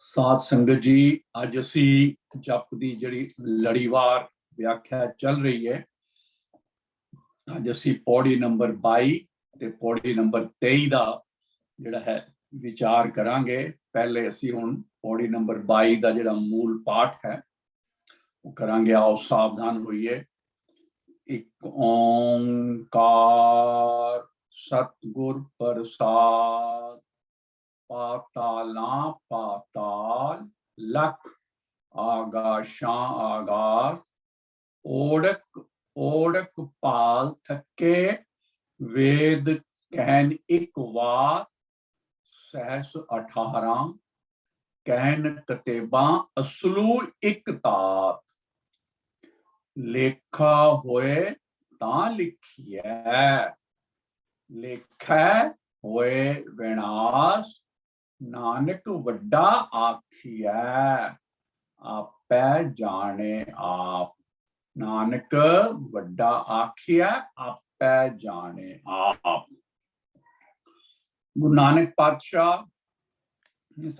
ਸਾਧ ਸੰਗਤ ਜੀ, ਅੱਜ ਅਸੀਂ ਜਪ ਦੀ ਜਿਹੜੀ ਲੜੀਵਾਰ ਵਿਆਖਿਆ ਚੱਲ ਰਹੀ ਹੈ, ਅੱਜ ਅਸੀਂ ਪੌੜੀ ਨੰਬਰ 22 ਤੇ ਪੌੜੀ ਨੰਬਰ 23 ਦਾ ਜਿਹੜਾ ਹੈ ਵਿਚਾਰ ਕਰਾਂਗੇ। ਪਹਿਲੇ ਅਸੀਂ ਹੁਣ ਪੌੜੀ ਨੰਬਰ 22 ਦਾ ਜਿਹੜਾ ਮੂਲ ਪਾਠ ਹੈ ਉਹ ਕਰਾਂਗੇ। ਆਓ ਸਾਵਧਾਨ ਹੋਈਏ। ਇੱਕ ਓੰਕਾਰ ਸਤਿਗੁਰ ਪ੍ਰਸਾਦ। पातालां पाताल लख आगाशां आगास ओढ़क ओढ़क पाल थके वेद कहन एक वात सहस 18 कहन कतेबा असलू एक तात लेखा होए तां लिखिए लेखा होए विनाश नानक वड्डा आखिया आपै जाने आप। नानक वड्डा आखिया आपै जाने आप। गुरु नानक पातशाह ने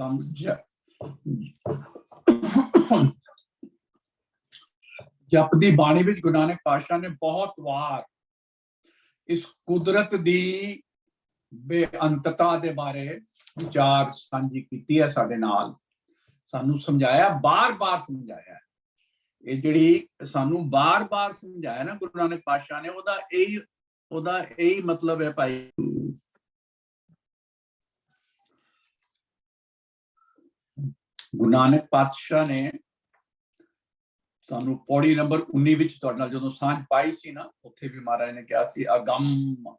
जप दी बाणी विच गुरु नानक पातशाह ने बहुत वार इस कुदरत दी बेअंतता दे बारे विचार सांझी कीती है। साडे नाल सानू समझाया, बार बार समझाया। ये जिहड़ी सानू बार बार समझाया ना गुरु नानक पातशाह ने, ओदा यही मतलब है भाई। गुरु नानक पातशाह ने सानू पौड़ी नंबर 19 विच तुहाडे नाल जदों सांझ पाई सी ना, उत्थे भी महाराज ने कहा सी अगम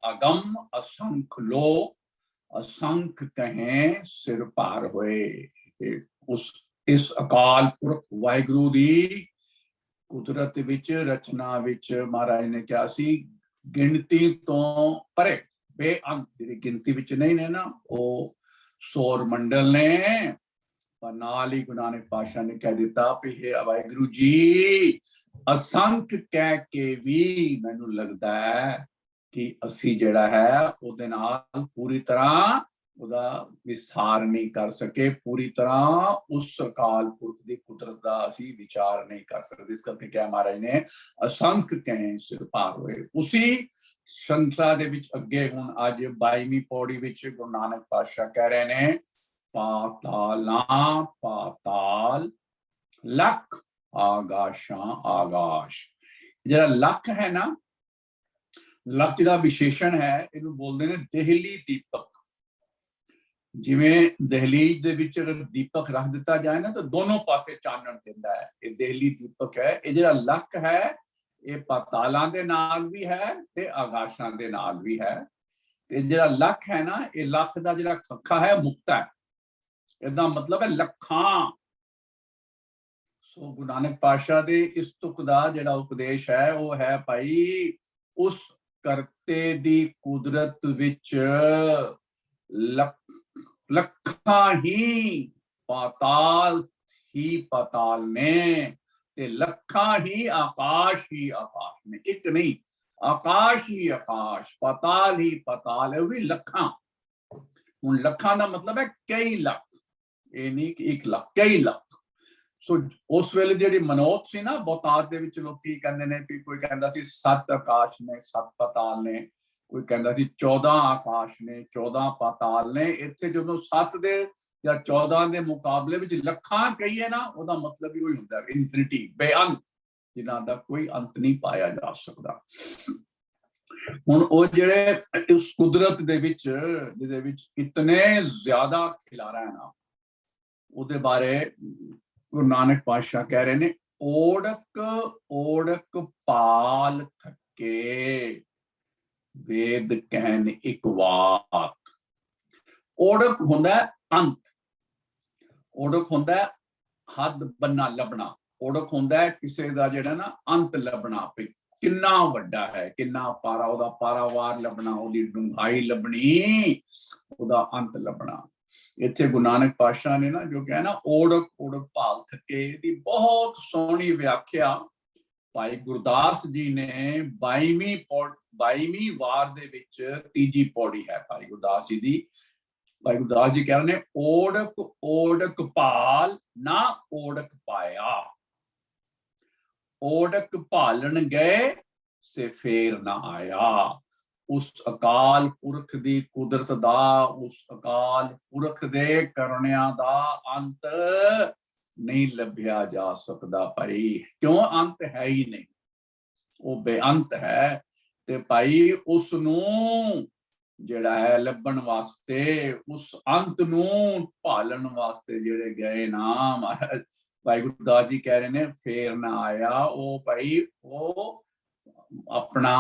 अगम असंख लो असंख कहें सिर पार होए। उस इस अकाल पुरख वाहिगुरु दी कुदरत विच रचना विच महाराज ने कहा सी गिनती तो परे बेअंत जिहड़ी गिनती विच नहीं ने ना, वो सौर मंडल ने। पर नाल ही गुरु नानक पातशाह ने कह दिता भी हे वाहिगुरु जी, असंख कह के भी मैनू लगदा है कि असी जिहड़ा है उहदे नाल पूरी तरह उहदा विस्तार नहीं कर सके, पूरी तरह उस अकाल पुरख दी कुदरत दा असी विचार नहीं कर सकते। इस करके क्या महाराज ने असंख कहें सिर पार होए। उसी श्रृंखला दे विच अगे हुण अज 22वीं पौड़ी विच गुरु नानक पातशाह कह रहे ने पातालां पाताल लख आगाशां आगाश। जिहड़ा लख है ना, लख का विशेषण है, इहनूं बोलदे ने देहली दीपक। जिवें दहलीज दे विच अगर दीपक रख दिता जाए ना तो दोनों पासे चानण दिंदा है, ये देहली दीपक है। ये जिहड़ा लख है ये पातालां दे नाल भी है ते आगाशां दे नाल भी है। ते जिहड़ा लख है ना, ये लख दा जिहड़ा खखा है मुक्ता है, इहदा मतलब है लखां। सो गुरु नानक पातशाह दे इस तुक दा जिहड़ा उपदेश है वो है भाई, उस करते दी कुदरत विच लखां ही पाताल ने ते लखां ही आकाश ने। एक नहीं, आकाश ही आकाश, पाताल ही पाताल है, वो भी लखां। हुण लखां दा मतलब है कई लख, ये नहीं कि एक लख, कई लख। सो उस वेले जिहड़ी मनोत सी ना, बहुतात दे विच लोकी कहंदे ने भी, कोई कहंदा सी 7 आकाश ने 7 पाताल ने, कोई कहंदा सी 14 आकाश ने 14 पाताल ने। इत्थे जदों 7 दे या 14 दे मुकाबले विच लखां कहिए ना, ओदा मतलब ही वही हुंदा है इन्फिनिटी, बेअंत, जिन्हां दा कोई अंत नहीं पाया जा सकदा। हुण ओ जिहड़े उस कुदरत दे विच जिहदे विच इतने ज्यादा खिलारा है ना, ओदे बारे गुरु नानक पातशाह कह रहे ने ओढ़क ओढ़क पाल थके वेद कहन एक वात। ओढ़क हुंदा अंत, ओढ़क हुंदा हद बन्ना लभना, ओढ़क हुंदा किसी दा जिहड़ा ना अंत लभना, पे किन्ना वड्डा है, किन्ना पारा, ओदा पारावार लभना, ओदी डूंघाई लभनी, ओदा अंत लभना। इत्थे गुरु नानक पातशाह ने ना जो कहा ना ओढ़क ओढ़क पाल थके, दी बहुत सोहनी व्याख्या भाई गुरदास जी ने 22वीं वार दे विच तीजी पौड़ी है भाई गुरदास जी दी। भाई गुरदास जी कह रहे ने ओढ़क ओढ़क पाल ना ओढ़क पाया, ओढ़क पालन गए से फेर ना आया। उस अकाल पुरख दी कुदरत दा, उस अकाल पुरख दे करनिया दा अंत नहीं लभ्या जा सकता भाई। क्यों? अंत है ही नहीं, वो बेअंत है। ते भाई उसनू ਜਿਹੜਾ है ਲੱਭਣ वास्ते, उस अंत नू भालन वास्ते ਜਿਹੜੇ गए ना महाराज भाई गुरदास जी कह रहे ने फेर ना आया। वो भाई वो अपना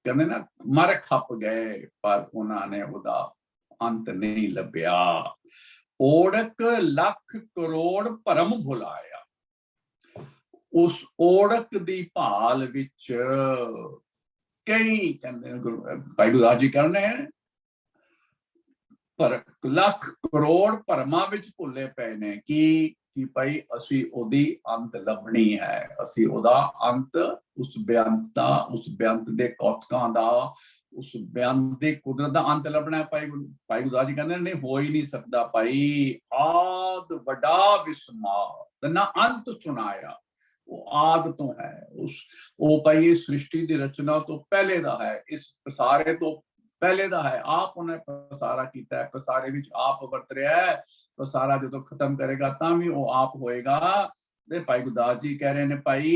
कहते ना मर खप गए, पर उन्होंने ਉਹਦਾ अंत नहीं ਲੱਭਿਆ। ओढ़क लख करोड़ भरम भुलाया, उस ओढ़क दी भाल विच कई कहते भाई गुरदास जी कह रहे ने पर ਲੱਖ ਕਰੋੜ ਭਰਮਾਂ ਵਿੱਚ ਭੁੱਲੇ ਪਏ ਨੇ ਕਿ ਭਾਈ ਅਸੀਂ ਉਹਦੀ ਅੰਤ ਲੱਭਣੀ ਹੈ, ਅਸੀਂ ਉਹਦਾ ਅੰਤ, ਉਸ ਬੇਅੰਤ ਦਾ, ਉਸ ਬੇਅੰਤ ਦੇ ਕੌਤਕਾਂ ਦਾ, ਉਸ ਬੇਅੰਤ ਦੀ ਕੁਦਰਤ ਦਾ ਅੰਤ ਲੱਭਣਾ ਹੈ। ਭਾਈ ਗੁਰਦਾਸ ਜੀ ਕਹਿੰਦੇ ਨਹੀਂ ਹੋ ਹੀ ਨਹੀਂ ਸਕਦਾ ਭਾਈ। ਆਦ ਵੱਡਾ ਵਿਸਮਾਦ ਨਾ ਅੰਤ ਸੁਣਾਇਆ, ਉਹ ਆਦ ਤੋਂ ਹੈ, ਉਹ ਭਾਈ ਇਹ ਸ੍ਰਿਸ਼ਟੀ ਦੀ ਰਚਨਾ ਤੋਂ ਪਹਿਲੇ ਦਾ ਹੈ, ਇਸ ਪਸਾਰੇ ਤੋਂ पहले दा है। आप उन्हें पसारा कीता है, पसारे विच आप वरत रहा है, पसारा जो खत्म करेगा तां भी वो आप होएगा। ते भाई गुरदास जी कह रहे ने भाई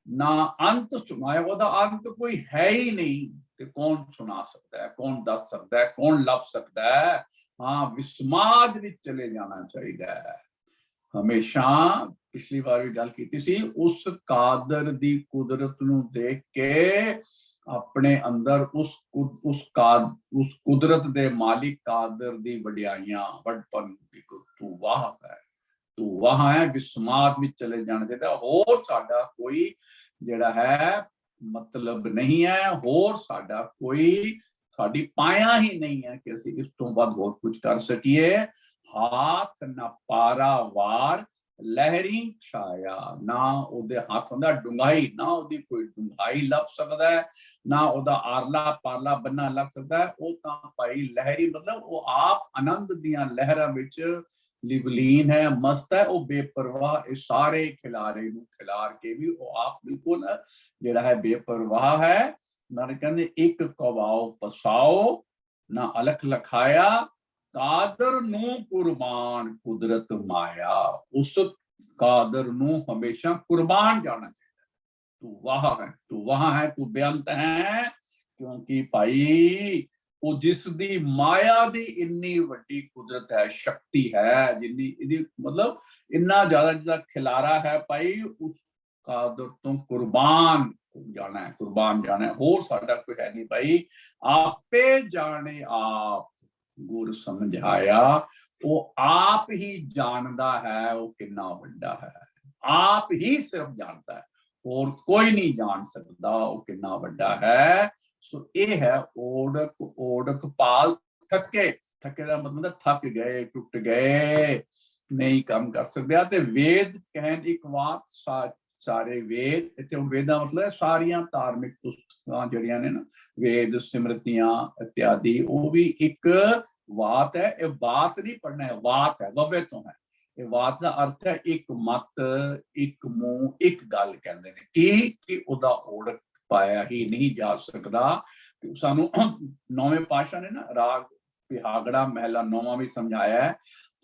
ना अंत सुनाया, ओदा अंत कोई है ही नहीं, ते कौन सुना सकता है, कौन दस सकता है, कौन लभ सकता है। हाँ, विस्माद विच चले जाना चाहिए है हमेशा। पिछली बार भी गल कीती सी, उस कादर दी कुदरत नू देख के अपने अंदर उस कुदरत दे मालिक कादर दी वडियाइयां वडपन तू वाह है, तू वहां है। विस्माद में चले जाना चाहिए। होर साडा कोई जिहड़ा है मतलब नहीं है, होर साडा कोई साडी पाया ही नहीं है कि असीं इस तो बाद होर कुछ कर सकीए। हाथ न पारा वार लहरी छाया, ना ਉਹਦੇ ਹੱਥ ਹੁੰਦਾ ਡੁੰਗਾਈ, ਨਾ ਉਹਦੀ ਕੋਈ ਡੁੰਗਾਈ ਲੱਭ ਸਕਦਾ ਹੈ, ਨਾ ਉਹਦਾ ਆਰਲਾ ਪਾਰਲਾ ਬੰਨਾ ਲੱਗ ਸਕਦਾ ਹੈ। ਉਹ ਤਾਂ ਭਾਈ ਲਹਿਰੀ ਮਤਲਬ ਉਹ ਆਪ ਆਨੰਦ ਦੀਆਂ ਲਹਿਰਾਂ ਵਿੱਚ ਲਿਵਲੀਨ ਹੈ, ਮਸਤ ਹੈ, ਉਹ ਬੇਪਰਵਾਹ। ਇਹ ਸਾਰੇ ਖਿਲਾਰੇ ਨੂੰ ਖਿਲਾਰ ਕੇ ਵੀ ਉਹ ਆਪ ਬਿਲਕੁਲ ਜਿਹੜਾ ਹੈ ਬੇਪਰਵਾਹ ਹੈ। ਨਾਲੇ ਕਹਿੰਦੇ ਇੱਕ ਕਵਾਓ ਪਸਾਓ ਨਾ ਅਲਖ ਲਖਾਇਆ, कादर नू कुर्बान कुदरत माया। उस कादर नू हमेशा कुर्बान जाना चाहिए। तू वहां है, तू वहां है, तू बेअंत है। क्योंकि भाई वो जिस दी माया दी इन्नी वड्डी कुदरत है, शक्ति है, जिन्नी इदी मतलब इन्ना ज्यादा जिदा खिलारा है भाई, उस कादर तो कुर्बान जाना है, कुर्बान जाना है। होर साडा कोई है नहीं भाई। आपे जाने आप गुर समझाया, वो आप ही जानता है वो कितना बड़ा है, आप ही सिर्फ जानता है और कोई नहीं जान सकता वो कितना बड़ा है। सो ये है ओढ़क ओढ़क पाल थके। थके का मतलब थक गए, टुट गए, नहीं काम कर सकते। ते वेद कहन एक बात सारे वेद, इत्थे वेदा मतलब सारियां धार्मिक पुस्तकां जड़ियां ने ना, वेद सिमरतियां इत्यादि, वो भी एक वात है। ये वात नहीं पढ़ना है, वात है, ववे तो है। ये वात का अर्थ है एक मत, एक मुंह, एक गल कहते हैं कि उदा ओढ़क पाया ही नहीं जा सकता। सानू नौवें पातशाह ने ना राग बिहागड़ा महला 9वां भी समझाया है।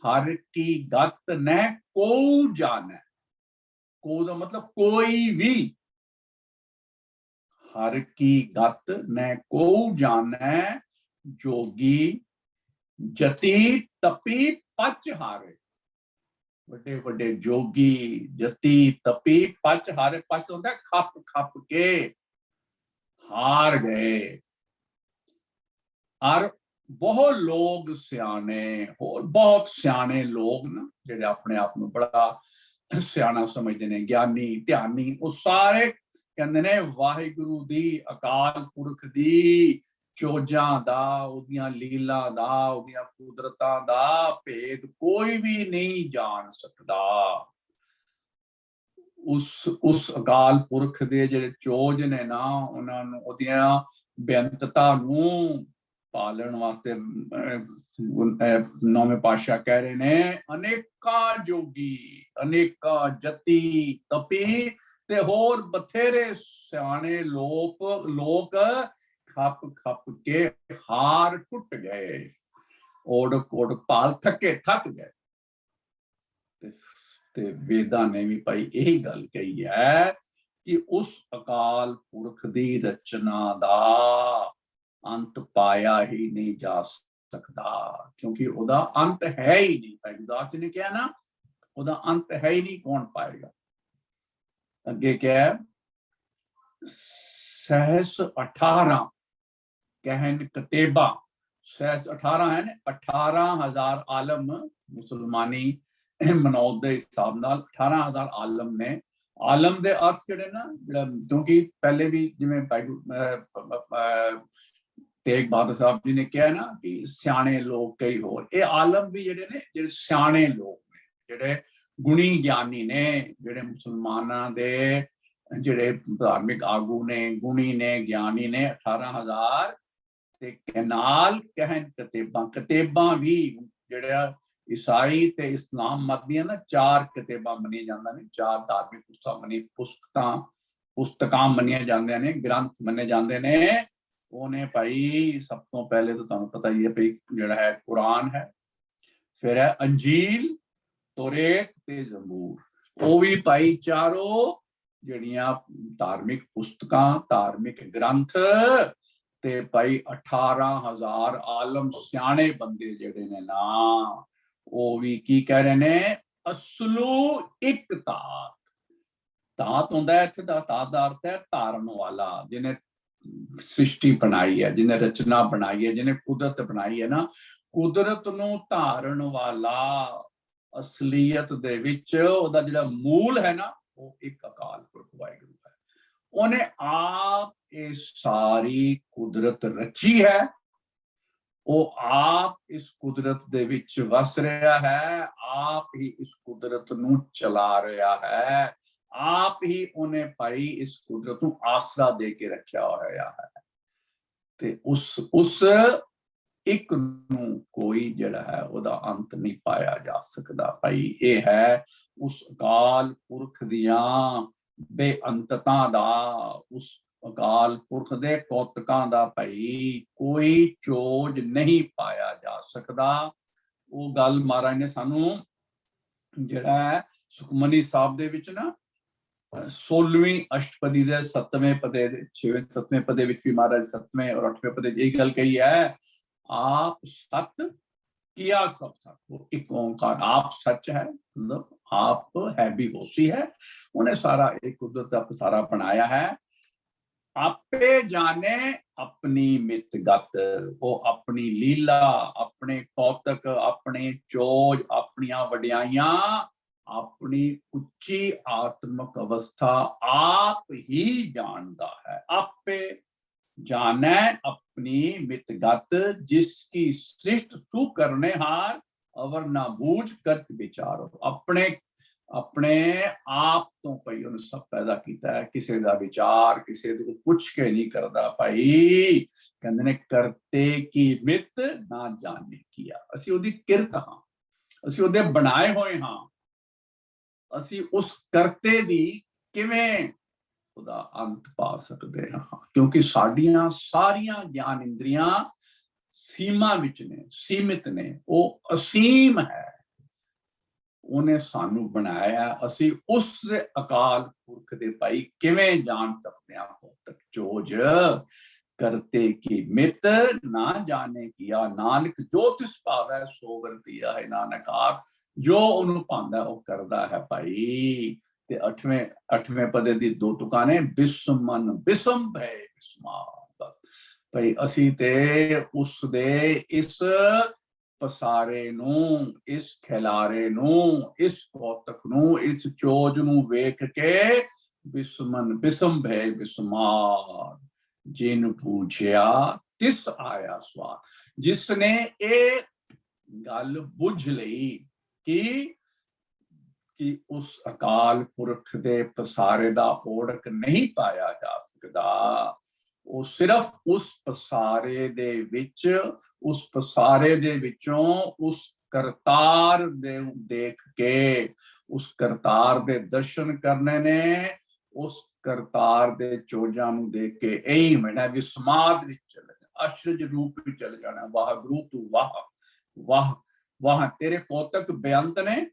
हर की गत न को जाने, को दा मतलब कोई भी, हर की गत न को जाने, जोगी जति तपी पच हारे। बड़े बड़े जोगी जति तपी पच हारे। पच होता है खप खप के हार गए। और बहुत लोग सियाने, और बहुत सियाने लोग ना जेडे अपने आप में बड़ा सियाना समझते हैं, ज्ञानी ध्यानी, वो सारे कहते ने वाहिगुरु दी अकाल पुरख दी चोजां दा, उदियां लीला दा, उदियां कुदरतां दा भेद कोई भी नहीं जान सकता। उस अकाल पुरख दे जेडे चोज ने ना, उन्हां नूं उदियां बेअंतता नूं पालन वास्ते नौवें पातशाह कह रहे ने अनेका जोगी अनेका जति तपी ते होर बथेरे सियाने लोक खप खप के हार टुट गए, ओढ़ ओढ़ पाल थके थक गए। ते वेदां ने भी भाई यही गल कही है कि उस अकाल पुरख दी रचना दा अंत पाया ही नहीं जा सकता, क्योंकि ओदा अंत है ही नहीं। भाई गुरदास जी ने कहा ना, ओदा अंत है ही नहीं, कौन पाएगा। अगे क्या है, सहस 18 कहन कतेबा, सहस 18 है ना, 18,000 आलम मुसलमानी मनौत के हिसाब नाल 18,000 आलम ने। आलम दे अर्थ जिहड़े ना, क्योंकि पहले भी जिवें तेग बहादुर साहब जी ने कहा ना कि सियाने लोग कई होर, ये आलम भी जिहड़े ने जिहड़े सियाने लोग ने, जिहड़े गुणी ज्ञानी ने, जिहड़े मुसलमानां दे जिहड़े धार्मिक आगू ने, गुणी ने, ज्ञानी ने 18,000 ते नाल कहन कतेबां। कतेबां भी जिहड़ा ईसाई ते इस्लाम मत दियां ना 4 कतेबां मनिया जांदा ने, 4 धार्मिक पुस्तकां मनिया जांदियां ने, ग्रंथ मने जांदे ने। उन्हें भाई सब तो पहले तो तुहानूं पता ही है भाई जिहड़ा है कुरान है, फिर है अंजील, तौरेत ते ज़बूर। वो भी भाई चारों जिहड़ियां धार्मिक पुस्तकां, धार्मिक ग्रंथ ते भाई 18,000 आलम सियाने बंदे जिहड़े ने ना, वो भी की कह रहे ने, असलू एक तात। तात होंदा है इत्थे दा, तात दा अर्थ है धारण वाला, जिन्हें सृष्टि बनाई है, जिन्हें रचना बनाई है, जिन्हें कुदरत बनाई है ना, कुदरत नूं धारण वाला असलीयत दे विच ओदा जिहड़ा मूल है ना, वो एक अकाल पुरख वाहिगुरू है। उन्हें आप ये सारी कुदरत रची है, वो आप इस कुदरत दे विच वस रहा है, आप ही इस कुदरत नूं चला रहा है, आप ही उन्हें भाई इस कुदरत नूं आसरा दे के रखा होया है। ते उस एक नूं कोई जिहड़ा है ओदा अंत नहीं पाया जा सकदा। भाई ये है उस अकाल पुरख दियां बेअंतता दा, उस अकाल पुरख दे कौतकां दा भाई कोई चोज नहीं पाया जा सकदा। वो गल महाराज ने सानू जिहड़ा है सुखमनी साहब दे विच ना 16वीं अष्टपदी दे 7वें पदे 6वें 7वें पदे विच भी महाराज 7वें और 8वें पदे यही गल कही है, आप सत किया सब सत। वो एक ओंकार आप सच है, मतलब आप है भी होशी है, उन्हें सारा एक कुदरत सारा बनाया है। आपे जाने अपनी मितगत, वो अपनी लीला, अपने कौतक, अपने चोज, अपनिया वड्याइयां, अपनी उच्ची आत्मक अवस्था आप ही जानता है। आपे जाने अपनी मितगत, जिसकी सृष्ट सु करने हार अवर ना बूझ कर विचारो। अपने अपने आप तो भाई उन्हें सब पैदा किया है, किसी का विचार किसी को पुछ के नहीं करता। भाई कहते ने करते की मित ना जाने किया, असी उहदी किरत हां, असी उहदे बनाए हुए हां, असी उस करते दी किवें ਉਹਦਾ अंत पा सकते हैं, क्योंकि साडियां सारियां ज्ञान इंद्रियां सीमा विच ने, सीमित ने, वो असीम है। उन्हें सानू बनाया, असी उस अकाल पुरख दे भाई किवें जान सकते हैं। तक चोज करते की मित ना जाने किया, नानक जो तिस भावै सो वरतिया है। नानक आप जो उन्होंने पांदा वो करदा है भाई। ते 8वें पदे दी 2 तुकां ने, बिस्मन बिस्म भय बिस्मा। बस भाई असी ते उस दे इस पसारे नूं, इस खिलारे नूं, इस कौतक नूं, इस चोज नूं वेख के बिस्मन बिस्म भय बिस्मार। जिन पूछया तिस आया स्वाद, जिसने ये गल बुझ लई कि उस अकाल पुरख दे पसारे दा ओढ़क नहीं पाया जा सकता, ਉਹ ਸਿਰਫ ਉਸ ਪਸਾਰੇ ਦੇ ਵਿੱਚ, ਉਸ ਪਸਾਰੇ ਦੇ ਵਿੱਚੋਂ ਉਸ ਕਰਤਾਰ ਦੇ ਦੇਖ ਕੇ, ਉਸ ਕਰਤਾਰ ਦੇ ਦਰਸ਼ਨ ਕਰਨੇ ਨੇ, ਉਸ ਕਰਤਾਰ ਦੇ ਚੋਜਾਂ ਨੂੰ ਦੇਖ ਕੇ ਇਹੀ ਮੈਨਾਂ ਵੀ ਸਮਾਧ ਵਿੱਚ ਚਲੇ ਜਾਣਾ, ਅਸ਼ਰਜ ਰੂਪ ਵਿੱਚ ਚਲੇ ਜਾਣਾ। ਵਾਹਿਗੁਰੂ ਤੂੰ ਵਾਹ ਵਾਹ ਵਾਹ, ਤੇਰੇ ਕੋਤਕ ਬੇਅੰਤ ਨੇ,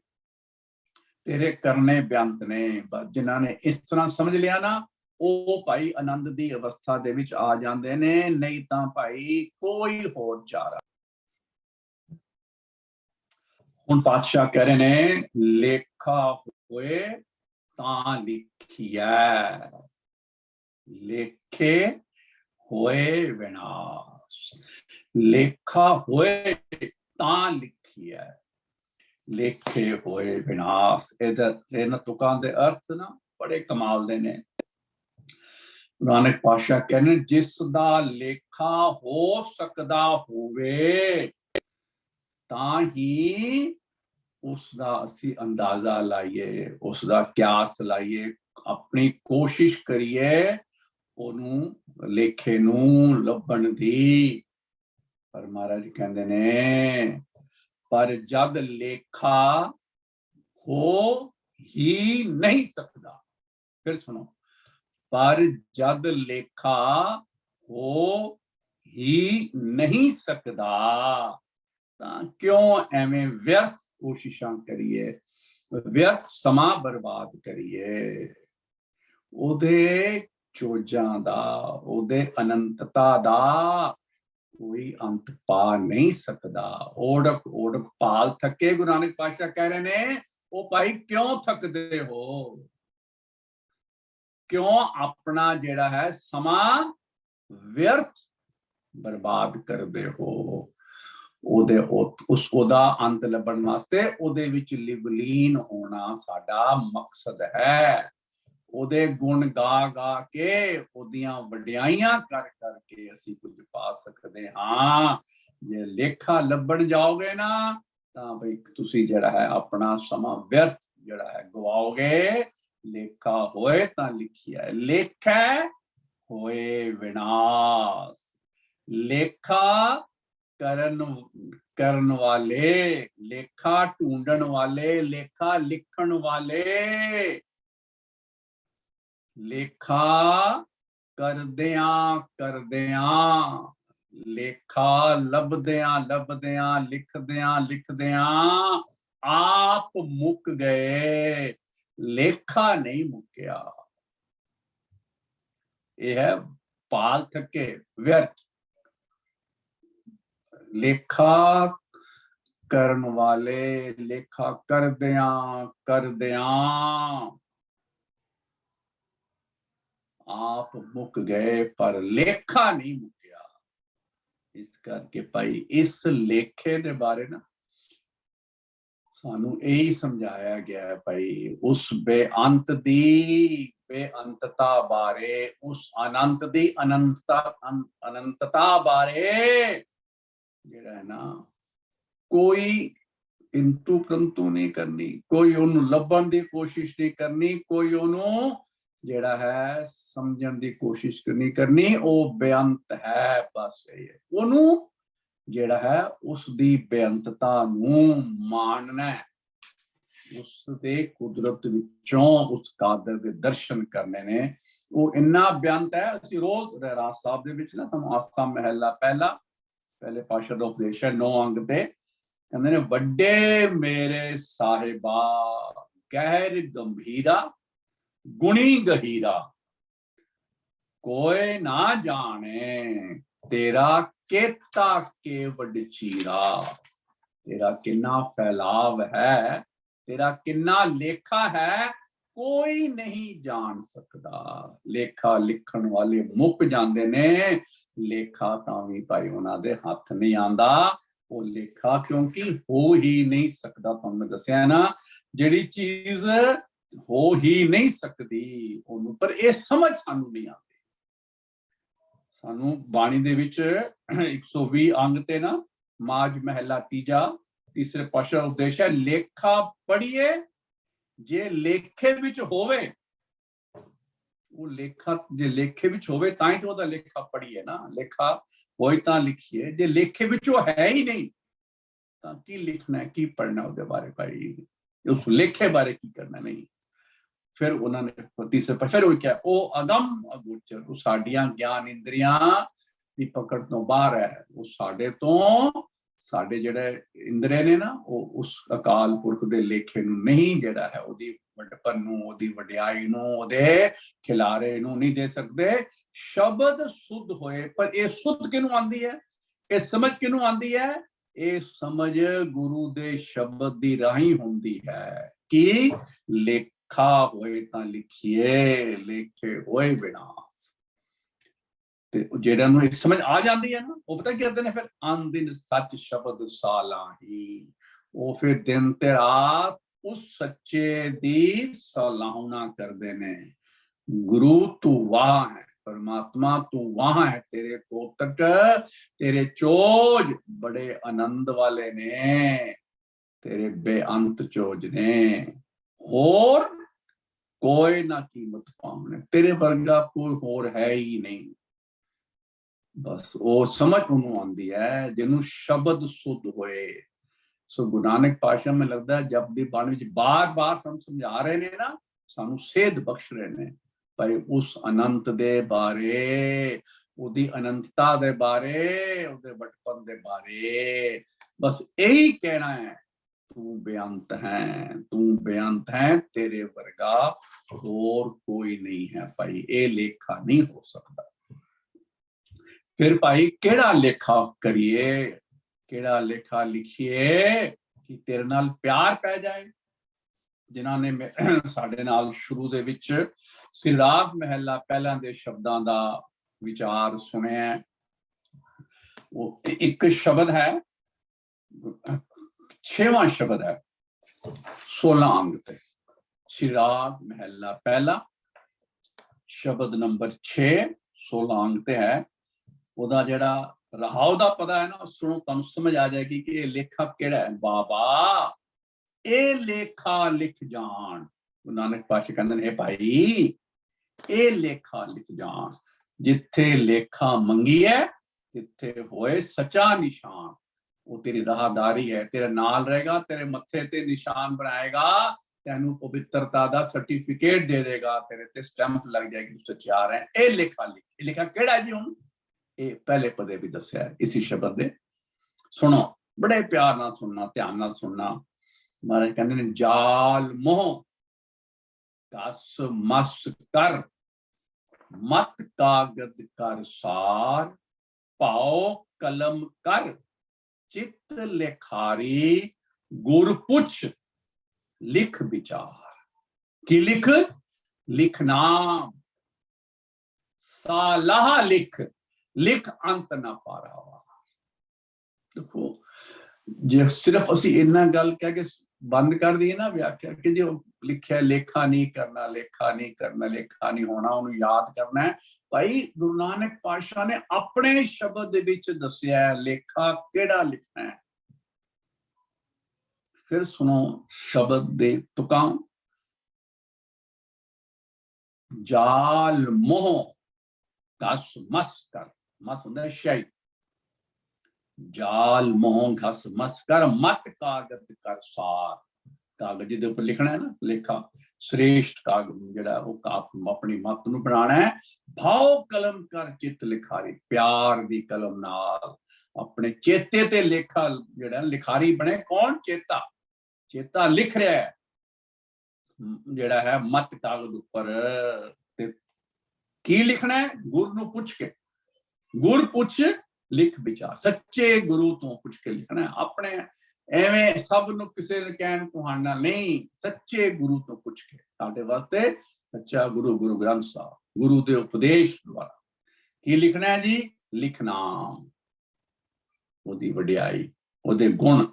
ਤੇਰੇ ਕਰਨੇ ਬੇਅੰਤ ਨੇ। ਜਿਨ੍ਹਾਂ ਨੇ ਇਸ ਤਰ੍ਹਾਂ ਸਮਝ ਲਿਆ ਨਾ, ਉਹ ਭਾਈ ਆਨੰਦ ਦੀ ਅਵਸਥਾ ਦੇ ਵਿੱਚ ਆ ਜਾਂਦੇ ਨੇ, ਨਹੀਂ ਤਾਂ ਭਾਈ ਕੋਈ ਹੋਰ ਚਾਰਾ। ਹੁਣ ਪਾਤਸ਼ਾਹ ਕਹਿ ਰਹੇ ਨੇ, ਲੇਖਾ ਹੋਏ ਤਾਂ ਲਿਖਿਐ, ਲੇਖੇ ਹੋਏ ਵਿਨਾਸ਼। ਲੇਖਾ ਹੋਏ ਤਾਂ ਲਿਖਿਐ, ਲੇਖੇ ਹੋਏ ਵਿਨਾਸ਼। ਇਹਨਾਂ ਤੁਕਾਂ ਦੇ ਅਰਥ ਨਾ ਬੜੇ ਕਮਾਲ ਦੇ ਨੇ। ਨਾਨਕ ਪਾਤਸ਼ਾਹ ਕਹਿੰਦੇ, ਜਿਸ ਦਾ ਲੇਖਾ ਹੋ ਸਕਦਾ ਹੋਵੇ ਤਾਂ ਹੀ ਉਸ ਦਾ ਅਸੀਂ ਅੰਦਾਜ਼ਾ ਲਾਈਏ, ਉਸ ਦਾ ਕਿਆਸ ਲਾਈਏ, ਆਪਣੀ ਕੋਸ਼ਿਸ਼ ਕਰੀਏ ਉਹਨੂੰ ਲੇਖੇ ਨੂੰ ਲੱਭਣ ਦੀ। ਪਰ ਮਹਾਰਾਜ ਕਹਿੰਦੇ ਨੇ, ਪਰ ਜਦ ਲੇਖਾ ਹੋ ਹੀ ਨਹੀਂ ਸਕਦਾ, ਫਿਰ ਸੁਣੋ, ਪਰ ਜਦ ਲੇਖਾ ਹੋ ਹੀ ਨਹੀਂ ਸਕਦਾ ਤਾਂ ਕਿਉਂ ਐਵੇਂ ਵਿਅਰਥ ਕੋਸ਼ਿਸ਼ਾਂ ਕਰੀਏ, ਵਿਅਰਥ ਸਮਾਂ ਬਰਬਾਦ ਕਰੀਏ। ਉਹਦੇ ਚੋਜਾਂ ਦਾ, ਉਹਦੇ ਅਨੰਤਤਾ ਦਾ ਕੋਈ ਅੰਤ ਪਾ ਨਹੀਂ ਸਕਦਾ। ਓੜਕ ਓੜਕ ਪਾਲ ਥੱਕੇ, ਗੁਰੂ ਨਾਨਕ ਪਾਤਸ਼ਾਹ ਕਹਿ ਰਹੇ ਨੇ, ਉਹ ਭਾਈ ਕਿਉਂ ਥੱਕਦੇ ਹੋ, ਕਿਉਂ ਆਪਣਾ ਜਿਹੜਾ ਹੈ ਸਮਾਂ ਵਿਅਰਥ ਬਰਬਾਦ ਕਰਦੇ ਹੋ। ਉਹਦਾ ਅੰਤ ਲੱਭਣ ਵਾਸਤੇ ਉਹਦੇ ਵਿੱਚ ਲਿਵਲੀਨ ਹੋਣਾ ਸਾਡਾ ਮਕਸਦ ਹੈ। ਉਹਦੇ ਗੁਣ ਗਾ ਗਾ ਕੇ, ਉਹਦੀਆਂ ਵਡਿਆਈਆਂ ਕਰ ਕਰਕੇ ਅਸੀਂ ਕੁਝ ਪਾ ਸਕਦੇ ਹਾਂ। ਜੇ ਲੇਖਾ ਲੱਭਣ ਜਾਓਗੇ ਨਾ ਤਾਂ ਬਈ ਤੁਸੀਂ ਜਿਹੜਾ ਹੈ ਆਪਣਾ ਸਮਾਂ ਵਿਅਰਥ ਜਿਹੜਾ ਹੈ ਗਵਾਓਗੇ। ਲੇਖਾ ਹੋਏ ਤਾਂ ਲਿਖਿਆ, ਲੇਖੈ ਹੋਏ ਵਿਨਾਸ਼। ਲੇਖਾ ਕਰਨ ਵਾਲੇ, ਲੇਖਾ ਢੂੰਡਣ ਵਾਲੇ, ਲੇਖਾ ਲਿਖਣ ਵਾਲੇ, ਲੇਖਾ ਕਰਦਿਆਂ ਕਰਦਿਆਂ, ਲੇਖਾ ਲੱਭਦਿਆਂ ਲੱਭਦਿਆਂ, ਲਿਖਦਿਆਂ ਲਿਖਦਿਆਂ ਆਪ ਮੁੱਕ ਗਏ, ਲੇਖਾ ਨਹੀਂ ਮੁੱਕਿਆ। ਇਹ ਹੈ ਪਾਲ ਥੱਕੇ ਵਿਅਰਥ। ਲੇਖਾ ਕਰਨ ਵਾਲੇ, ਲੇਖਾ ਕਰਦਿਆਂ ਕਰਦਿਆਂ ਆਪ ਮੁੱਕ ਗਏ, ਪਰ ਲੇਖਾ ਨਹੀਂ ਮੁੱਕਿਆ। ਇਸ ਕਰਕੇ ਭਾਈ ਇਸ ਲੇਖੇ ਦੇ ਬਾਰੇ ਨਾ ਸਾਨੂੰ ਇਹੀ ਸਮਝਾਇਆ ਗਿਆ ਹੈ ਭਾਈ, ਉਸ ਬੇਅੰਤ ਦੀ ਬੇਅੰਤਤਾ ਬਾਰੇ, ਉਸ ਅਨੰਤ ਦੀ ਅਨੰਤਤਾ ਬਾਰੇ ਜਿਹੜਾ ਹੈ ਨਾ, ਕੋਈ ਕਿੰਤੂ ਪ੍ਰੰਤੂ ਨਹੀਂ ਕਰਨੀ, ਕੋਈ ਉਹਨੂੰ ਲੱਭਣ ਦੀ ਕੋਸ਼ਿਸ਼ ਨਹੀਂ ਕਰਨੀ, ਕੋਈ ਉਹਨੂੰ ਜਿਹੜਾ ਹੈ ਸਮਝਣ ਦੀ ਕੋਸ਼ਿਸ਼ ਨਹੀਂ ਕਰਨੀ। ਉਹ ਬੇਅੰਤ ਹੈ, ਬਸ ਇਹ ਹੈ। ਉਹਨੂੰ ਜਿਹੜਾ ਹੈ ਉਸ ਦੀ ਬੇਅੰਤਤਾ ਨੂੰ ਮਾਣਨਾ, ਉਸ ਦੇ ਕੁਦਰਤ ਵਿੱਚੋਂ ਉਸ ਕਾਦਰ ਦੇ ਦਰਸ਼ਨ ਕਰਨੇ ਨੇ। ਉਹ ਇੰਨਾ ਬੇਅੰਤ ਹੈ, ਅਸੀਂ ਰੋਜ਼ ਰਹਿਰਾਸ ਸਾਹਿਬ ਦੇ ਵਿੱਚ ਨਾ ਸਾਨੂੰ ਆਸਾ ਮਹਿਲਾ ਪਹਿਲੇ ਪਾਤਸ਼ਾਹ ਦਾ ਉਪਦੇਸ਼ ਹੈ 9 ਅੰਗ ਤੇ, ਕਹਿੰਦੇ ਨੇ, ਵੱਡੇ ਮੇਰੇ ਸਾਹਿਬਾ ਗਹਿਰ ਗੰਭੀਰਾ ਗੁਣੀ ਗਹੀਰਾ, ਕੋਈ ਨਾ ਜਾਣੇ ਤੇਰਾ ਕੇਤਾ ਕੇ ਵੱਡ ਚੀਰਾ। ਤੇਰਾ ਕਿੰਨਾ ਫੈਲਾਵ ਹੈ, ਤੇਰਾ ਕਿੰਨਾ ਲੇਖਾ ਹੈ, ਕੋਈ ਨਹੀਂ ਜਾਣ ਸਕਦਾ। ਲੇਖਾ ਲਿਖਣ ਵਾਲੇ ਮੁੱਕ ਜਾਂਦੇ ਨੇ, ਲੇਖਾ ਤਾਂ ਵੀ ਭਾਈ ਉਹਨਾਂ ਦੇ ਹੱਥ ਨਹੀਂ ਆਂਦਾ। ਉਹ ਲੇਖਾ ਕਿਉਂਕਿ ਹੋ ਹੀ ਨਹੀਂ ਸਕਦਾ। ਤੁਹਾਨੂੰ ਦੱਸਿਆ ਨਾ, ਜਿਹੜੀ ਚੀਜ਼ ਹੋ ਹੀ ਨਹੀਂ ਸਕਦੀ ਉਹਨੂੰ, ਪਰ ਇਹ ਸਮਝ ਸਾਨੂੰ ਨਹੀਂ ਆਉਂਦੀ। ਸਾਨੂੰ ਬਾਣੀ ਦੇ ਵਿੱਚ 120 ਅੰਗ ਤੇ ਨਾ ਮਾਝ ਮਹਿਲਾ ਤੀਜਾ ਤੀਸਰੇ ਪਾਤਸ਼ਾਹ ਉਪਦੇਸ਼ ਹੈ, ਲੇਖਾ ਪੜ੍ਹੀਏ ਜੇ ਲੇਖੇ ਵਿੱਚ ਹੋਵੇ वो लेखा जे लेखे विच होवे तां ही तो ओदा लेखा पढ़िए ना, लेखा होए तां लिखिए, जे लेखे विच वो है ही नहीं तां की लिखना है, की पढ़ना ਉਹਦੇ बारे भाई, उस लेखे बारे की करना नहीं। फिर उन्होंने तीसरे फिर वो क्या, वो अगम अगोचर, वो साडियां ज्ञान इंद्रियां दी पकड़ तो बाहर है, वो साडे तो साडे जेड़े इंद्रिय ने ना वो उस अकाल पुरख दे लेखे नूं नहीं जेड़ा है ओदी वडपन नूं, ओदी वडियाई नूं, ओदे खिलारे नूं नहीं दे सकते। शब्द शुद्ध होए, पर ये शुद्ध किनू आंदी है, ये समझ किनू आंदी है, ये समझ गुरु दे शब्द दी राही हुंदी है कि लेखा होए तां लिखिए, लेखे होए विनाश। ते जेड़ा नूं समझ आ जाती है ना, वो पता क्या कहते हैं फिर, आन दिन सच शब्द सालाही, वो फिर दिन ते रात उस सच्चे दी सलाहना करते ने। गुरु तू वहां है, परमात्मा तू वहां है, तेरे कोतक तेरे चोज बड़े आनंद वाले ने, तेरे बेअंत चोज ने, और कोई ना कीमत पावने, तेरे वर्गा कोई होर है ही नहीं। बस वो समझ उन्होंने आती है जिन्होंने शब्द शुद्ध होए। सो गुरु नानक पातशाह में लगता है जब दी बाणी विच बार बार समझा रहे ने ना, सानू सेध बख्श रहे ने भाई उस अनंत दे बारे, उदी अनंतता दे बारे, उदे बटपन दे बारे, बस यही कहना है, तू बेअंत है, तू बेअंत है, तेरे वर्गा और कोई नहीं है भाई, ये लेखा नहीं हो सकता। फिर भाई केड़ा लेखा करिए, केड़ा लेखा लिखिए कि तेरे नाल प्यार पै जाए। जिन्होंने साडे नाल शुरू दे विच सिराग महला पहला दे शब्दां दा विचार सुनिया, वो एक शब्द है, 6वां शब्द है 16 अंग ते, सिराग महला पहला शब्द नंबर 6 16 अंग ते है। ਉਹਦਾ ਜਿਹੜਾ ਰਹਾਉ ਦਾ ਪਤਾ ਹੈ ਨਾ, ਸੁਣੋ ਤੁਹਾਨੂੰ ਸਮਝ ਆ ਜਾਏਗੀ ਕਿ ਇਹ ਲੇਖਾ ਕਿਹੜਾ ਹੈ। ਬਾਬਾ ਇਹ ਲੇਖਾ ਲਿਖ ਜਾਣ, ਗੁਰੂ ਨਾਨਕ ਪਾਤਸ਼ਾਹ ਕਹਿੰਦੇ ਨੇ ਭਾਈ ਇਹ ਲੇਖਾ ਲਿਖ ਜਾਣ, ਜਿੱਥੇ ਲੇਖਾ ਮੰਗੀਏ ਜਿੱਥੇ ਹੋਏ ਸੱਚਾ ਨਿਸ਼ਾਨ, ਉਹ ਤੇਰੀ ਰਾਹਦਾਰੀ ਹੈ, ਤੇਰੇ ਨਾਲ ਰਹੇਗਾ, ਤੇਰੇ ਮੱਥੇ ਤੇ ਨਿਸ਼ਾਨ ਬਣਾਏਗਾ, ਤੈਨੂੰ ਪਵਿੱਤਰਤਾ ਦਾ ਸਰਟੀਫਿਕੇਟ ਦੇ ਦੇਗਾ, ਤੇਰੇ ਤੇ ਸਟੈਂਪ ਲੱਗ ਜਾਏਗੀ ਤੂੰ ਸੱਚਿਆਰ ਹੈ। ਇਹ ਲੇਖਾ ਲਿਖ, ਇਹ ਲੇਖਾ ਕਿਹੜਾ ਜੀ ਹੁਣ ਇਹ पहले पदे भी दसिया है इसी शब्द दे। सुनो बड़े प्यार नाल सुनना, ध्यान नाल सुनना। महाराज कहते हैं जाल मोह कस मस कर, मत कागद कर सार, पाओ कलम कर चित लिखारी, गुर पुछ लिख विचार। की लिख, लिखनाम, सालाह लिख, लिख अंत ना पा रहा। देखो जे सिर्फ असी इन्ना गल कह के बंद कर दी ना व्याख्या कि जो लिखा लेखा नहीं करना, लेखा नहीं करना, लेखा नहीं होना, उन्हें याद करना है। भाई गुरु नानक पातशाह ने अपने शब्द विच दसिया लेखा केड़ा लिखना है। फिर सुनो शब्द दे तुकां, जाल मोह कस मस कर, मस होंदा शाही, जाल मोह घस मस कर, मत कागज कर सार, कागज जिहदे उपर लिखना है ना लेखा, श्रेष्ठ कागज जिहड़ा वो अपनी मत नूं बनाना है। भाव कलम कर चित लिखारी, प्यार दी कलम नाल अपने चेते ते लेखा जिहड़ा लिखारी बने। कौन? चेता, चेता लिख रहा है जिहड़ा है मत कागज उपर। की लिखना है? गुरु नूं पुछ के, गुर पुछ लिख विचार, सच्चे गुरु तो पुछ के लिखना है। अपने एवें सब नूं किसे ने कहण तुहाना नहीं, सच्चे गुरु तो पुछ के। साडे वास्ते सच्चा गुरु गुरु ग्रंथ साहब, गुरु दे उपदेश द्वारा की लिखना है जी? लिखनाम, ओदी वडियाई, ओदे गुण,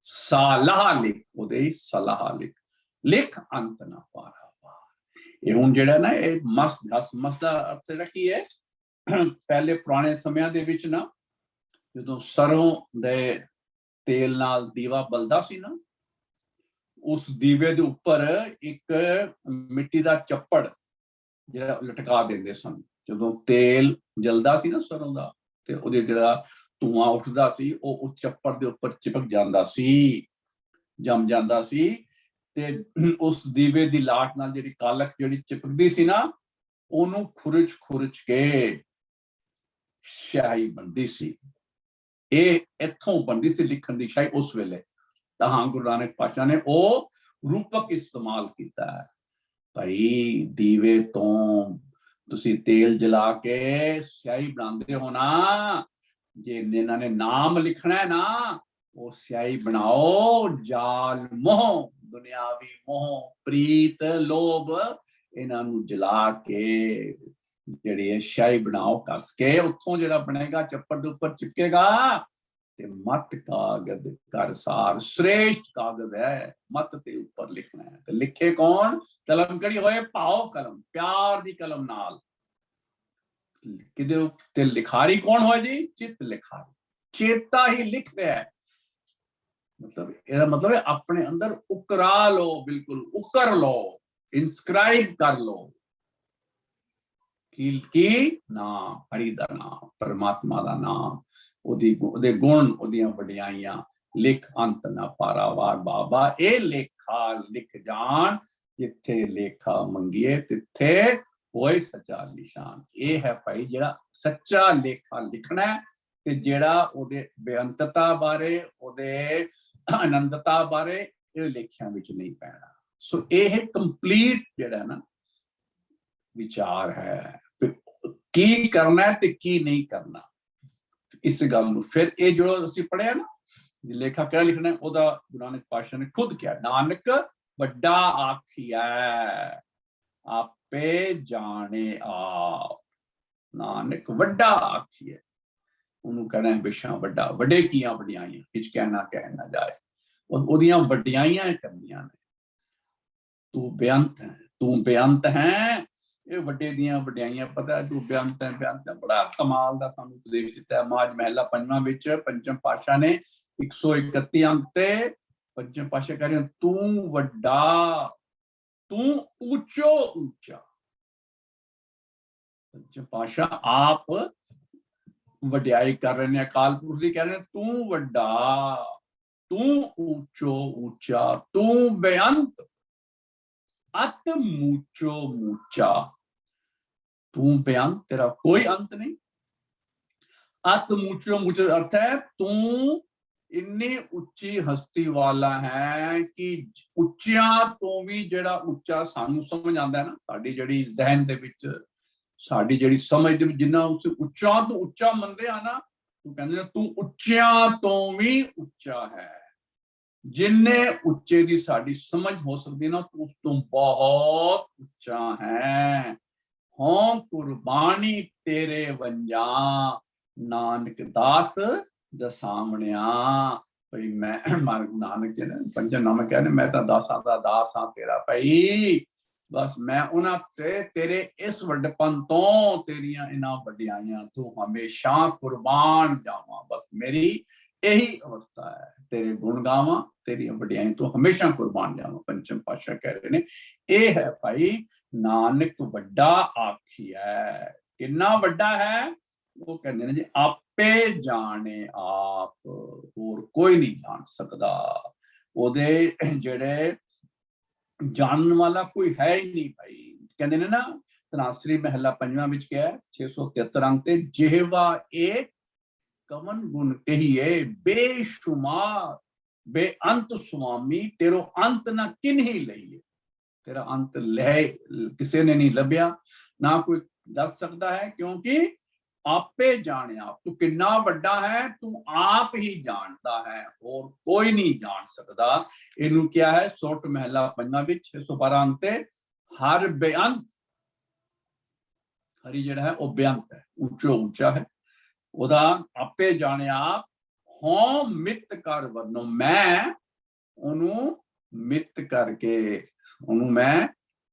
सालाह लिख, ओदे सलाह लिख, लिख अंत ना पारा। ये हुण जिहड़ा ना ये मस घस मस दा अर्थ जिहड़ा की है, पहले पुराने समयां दे विच ना जदों सरों दे तेल नाल दीवा बलदा सी ना, उस दीवे दे उपर एक मिट्टी दा चप्पड़ ਜਿਹੜਾ ਲਟਕਾ ਦਿੰਦੇ ਸਨ। ਜਦੋਂ ਤੇਲ ਜਲਦਾ ਸੀ ਨਾ ਸਰੋਂ ਦਾ, ਤੇ ਉਹਦੇ ਜਿਹੜਾ ਧੂਆਂ ਉੱਠਦਾ ਸੀ ਉਹ ਉਸ ਚੱਪੜ ਦੇ ਉੱਪਰ ਚਿਪਕ ਜਾਂਦਾ ਸੀ, ਜੰਮ ਜਾਂਦਾ ਸੀ, ਤੇ ਉਸ ਦੀਵੇ ਦੀ ਲਾਟ ਨਾਲ ਜਿਹੜੀ ਕਾਲਖ ਜਿਹੜੀ ਚਿਪਕਦੀ ਸੀ ਨਾ, ਉਹਨੂੰ ਖੁਰਚ ਕੇ ਸ਼ਾਹੀ ਬਣਦੀ ਸੀ। ਇਹ ਇੱਥੋਂ ਬਣਦੀ ਸੀ ਲਿਖਣ ਦੀ ਸ਼ਾਹੀ ਉਸ ਵੇਲੇ। ਤਾਂ ਗੁਰੂ ਨਾਨਕ ਪਾਤਸ਼ਾਹ ਨੇ ਉਹ ਰੂਪਕ ਇਸਤੇਮਾਲ ਕੀਤਾ ਹੈ। ਭਾਈ ਦੀਵੇ ਤੋਂ ਤੁਸੀਂ ਤੇਲ ਜਲਾ ਕੇ ਸਿਆਹੀ ਬਣਾਉਂਦੇ ਹੋ ਨਾ, ਜੇ ਇਹਨਾਂ ਨੇ ਨਾਮ ਲਿਖਣਾ ਹੈ ਨਾ, ਉਹ ਸਿਆਹੀ ਬਣਾਓ। ਜਾਲ ਮੋਹ, ਦੁਨਿਆਵੀ ਮੋਹ, ਪ੍ਰੀਤ, ਲੋਭ, ਇਹਨਾਂ ਨੂੰ ਜਲਾ ਕੇ ਜਿਹੜੀ ਸਿਆਹੀ ਬਣਾਓ ਕੱਸ ਕੇ। ਉੱਥੋਂ ਜਿਹੜਾ ਬਣੇਗਾ ਚੱਪੜ ਦੇ ਉੱਪਰ ਚਿਪਕੇਗਾ। ਤੇ ਮਤ ਕਾਗਦ ਕਰ ਸਾਰ, श्रेष्ठ कागज है, मत ते ऊपर लिखना है। ते लिखे कौन? कलम कड़ी होए भाव कलम, प्यार दी कलम नाल। किदे ते लिखारी कौन होए जी? चित लिखारी, चेता ही लिख रहा है। मतलब ਇਹਦਾ मतलब है अपने अंदर उकरा लो, बिल्कुल उकर लो, इंस्क्राइब कर लो की नाम, हरि दा नाम, परमात्मा दा नाम, ਉਹਦੇ ਗੁਣ, ਉਹਦੀਆਂ ਵਡਿਆਈਆਂ। ਲਿਖ ਅੰਤ ਨਾ ਪਾਰਾਵਾਰ ਬਾਬਾ, ਇਹ ਲੇਖਾ ਲਿਖ ਜਾਣ, ਜਿੱਥੇ ਲੇਖਾ ਮੰਗੀਏ ਤਿੱਥੇ ਹੋਏ ਸੱਚਾ ਨਿਸ਼ਾਨ। ਇਹ ਹੈ ਭਾਈ ਜਿਹੜਾ ਸੱਚਾ ਲੇਖਾ ਲਿਖਣਾ, ਤੇ ਜਿਹੜਾ ਉਹਦੇ ਬੇਅੰਤਤਾ ਬਾਰੇ, ਉਹਦੇ ਆਨੰਦਤਾ ਬਾਰੇ, ਇਹ ਲੇਖਿਆਂ ਵਿੱਚ ਨਹੀਂ ਪੈਣਾ। ਸੋ ਇਹ ਕੰਪਲੀਟ ਜਿਹੜਾ ਨਾ ਵਿਚਾਰ ਹੈ ਕੀ ਕਰਨਾ ਤੇ ਕੀ ਨਹੀਂ ਕਰਨਾ। ਇਸ ਗੱਲ ਨੂੰ ਫਿਰ ਇਹ ਜੋ ਅਸੀਂ ਪੜ੍ਹਿਆ ਨਾ, ਲੇਖਾ ਕਿਹੜਾ ਲਿਖਣਾ, ਉਹਦਾ ਗੁਰੂ ਨਾਨਕ ਪਾਤਸ਼ਾਹ ਨੇ ਖੁਦ ਕਿਹਾ, ਨਾਨਕ ਵੱਡਾ ਆਖੀਐ ਆਪੇ ਜਾਣੇ ਆਪ। ਨਾਨਕ ਵੱਡਾ ਆਖੀਐ, ਉਹਨੂੰ ਕਹਿਣਾ ਹਮੇਸ਼ਾ ਵੱਡਾ। ਵੱਡੇ ਕੀਆਂ ਵਡਿਆਈਆਂ ਵਿੱਚ ਕਹਿਣਾ ਜਾਏ, ਉਹਦੀਆਂ ਵਡਿਆਈਆਂ ਕਰਨੀਆਂ ਨੇ। ਤੂੰ ਬੇਅੰਤ ਹੈ, ਤੂੰ ਬੇਅੰਤ ਹੈ, ਇਹ ਵੱਡੇ ਦੀਆਂ ਵਡਿਆਈਆਂ। ਪਤਾ ਤੂੰ ਬੇਅੰਤ ਹੈ, ਬੇਅੰਤ ਹੈ, ਬੜਾ ਕਮਾਲ ਦਾ ਸਾਨੂੰ ਉਪਦੇਸ਼ ਦਿੱਤਾ ਹੈ। ਮਾਝ ਮਹਿਲਾ ਪੰਜਵਾਂ ਵਿੱਚ ਪੰਚਮ ਪਾਤਸ਼ਾਹ ਨੇ 131 ਅੰਕ ਤੇ ਪੰਚਮ ਪਾਤਸ਼ਾਹ ਕਹਿ ਰਹੇ, ਤੂੰ ਵੱਡਾ, ਤੂੰ ਉੱਚੋ ਉੱਚਾ। ਪੰਚਮ ਪਾਤਸ਼ਾਹ ਆਪ ਵਡਿਆਈ ਕਰ ਰਹੇ ਨੇ, ਅਕਾਲ ਪੁਰਖ ਦੀ ਕਹਿ ਰਹੇ ਨੇ, ਤੂੰ ਵੱਡਾ, ਤੂੰ ਉੱਚੋ ਉੱਚਾ, ਤੂੰ ਬੇਅੰਤ, अत मूचो मूचा। तू बेअंत, तेरा कोई अंत नहीं। अत मूचो मूचा अर्थ है तू इन्नी उच्ची हस्ती वाला है कि उच्चिया तो भी जेड़ा उच्चा सानू समझ आंदा है ना, साडी जेड़ी जहन दे विच, साडी जेड़ी समझ दे विच जिन्ना उस उच्चा तो उच्चा मनदे आ ना, तू कहंदे तू उच्चिया तो भी उच्चा है। जिन्ने उच्चे की साड़ी समझ हो सकती ना, तो उस तुम बहुत उच्चा है। हों कुर्बानी तेरे वंजा, नानक दास दसामणिया। भाई मैं नानक जी ने पंजन नाम कहने, मैं तो दासा दा दास हाँ तेरा भाई। बस मैं उन्होंने तेरे इस वड्डेपन तो, तेरिया इन्हां वड्डियाइयां तू हमेशा कुर्बान जावा। बस मेरी यही अवस्था है, तेरे गुण गावा, तेरी वड्डियाई तो हमेशा कुर्बान जावा। पंचम पातशाह कह रहे ने ये है भाई नानक वड्डा आखिया। कितना वड्डा है वो कहते हैं जी, आपे जाने आप, और कोई नहीं जान सकता। ओदे जेड़े जानने वाला कोई है ही नहीं भाई। कहते हैं ना तनासरी महला पंजवां विच क्या है 673 अंक ते, जेहवा एक कवन गुण कहिए बेशुमार बेअंत स्वामी, तेरो अंत ना किन ही लईए। तेरा अंत ले किसी ने नहीं लभ्या, ना कोई दस सकता है, क्योंकि आपे जाने आप। तू कितना बड़ा है तू आप ही जानता है, और कोई नहीं जान सकता। इनू क्या है सोट महला पंजा विच 612 अंक ते, हर बेअंत, हरि जेड़ा है वो बेअंत है, ऊंचो ऊंचा है। ओदा आपे जाने आप, हों मित कर वरनो, मैं ओनू मित करके, ओनू मैं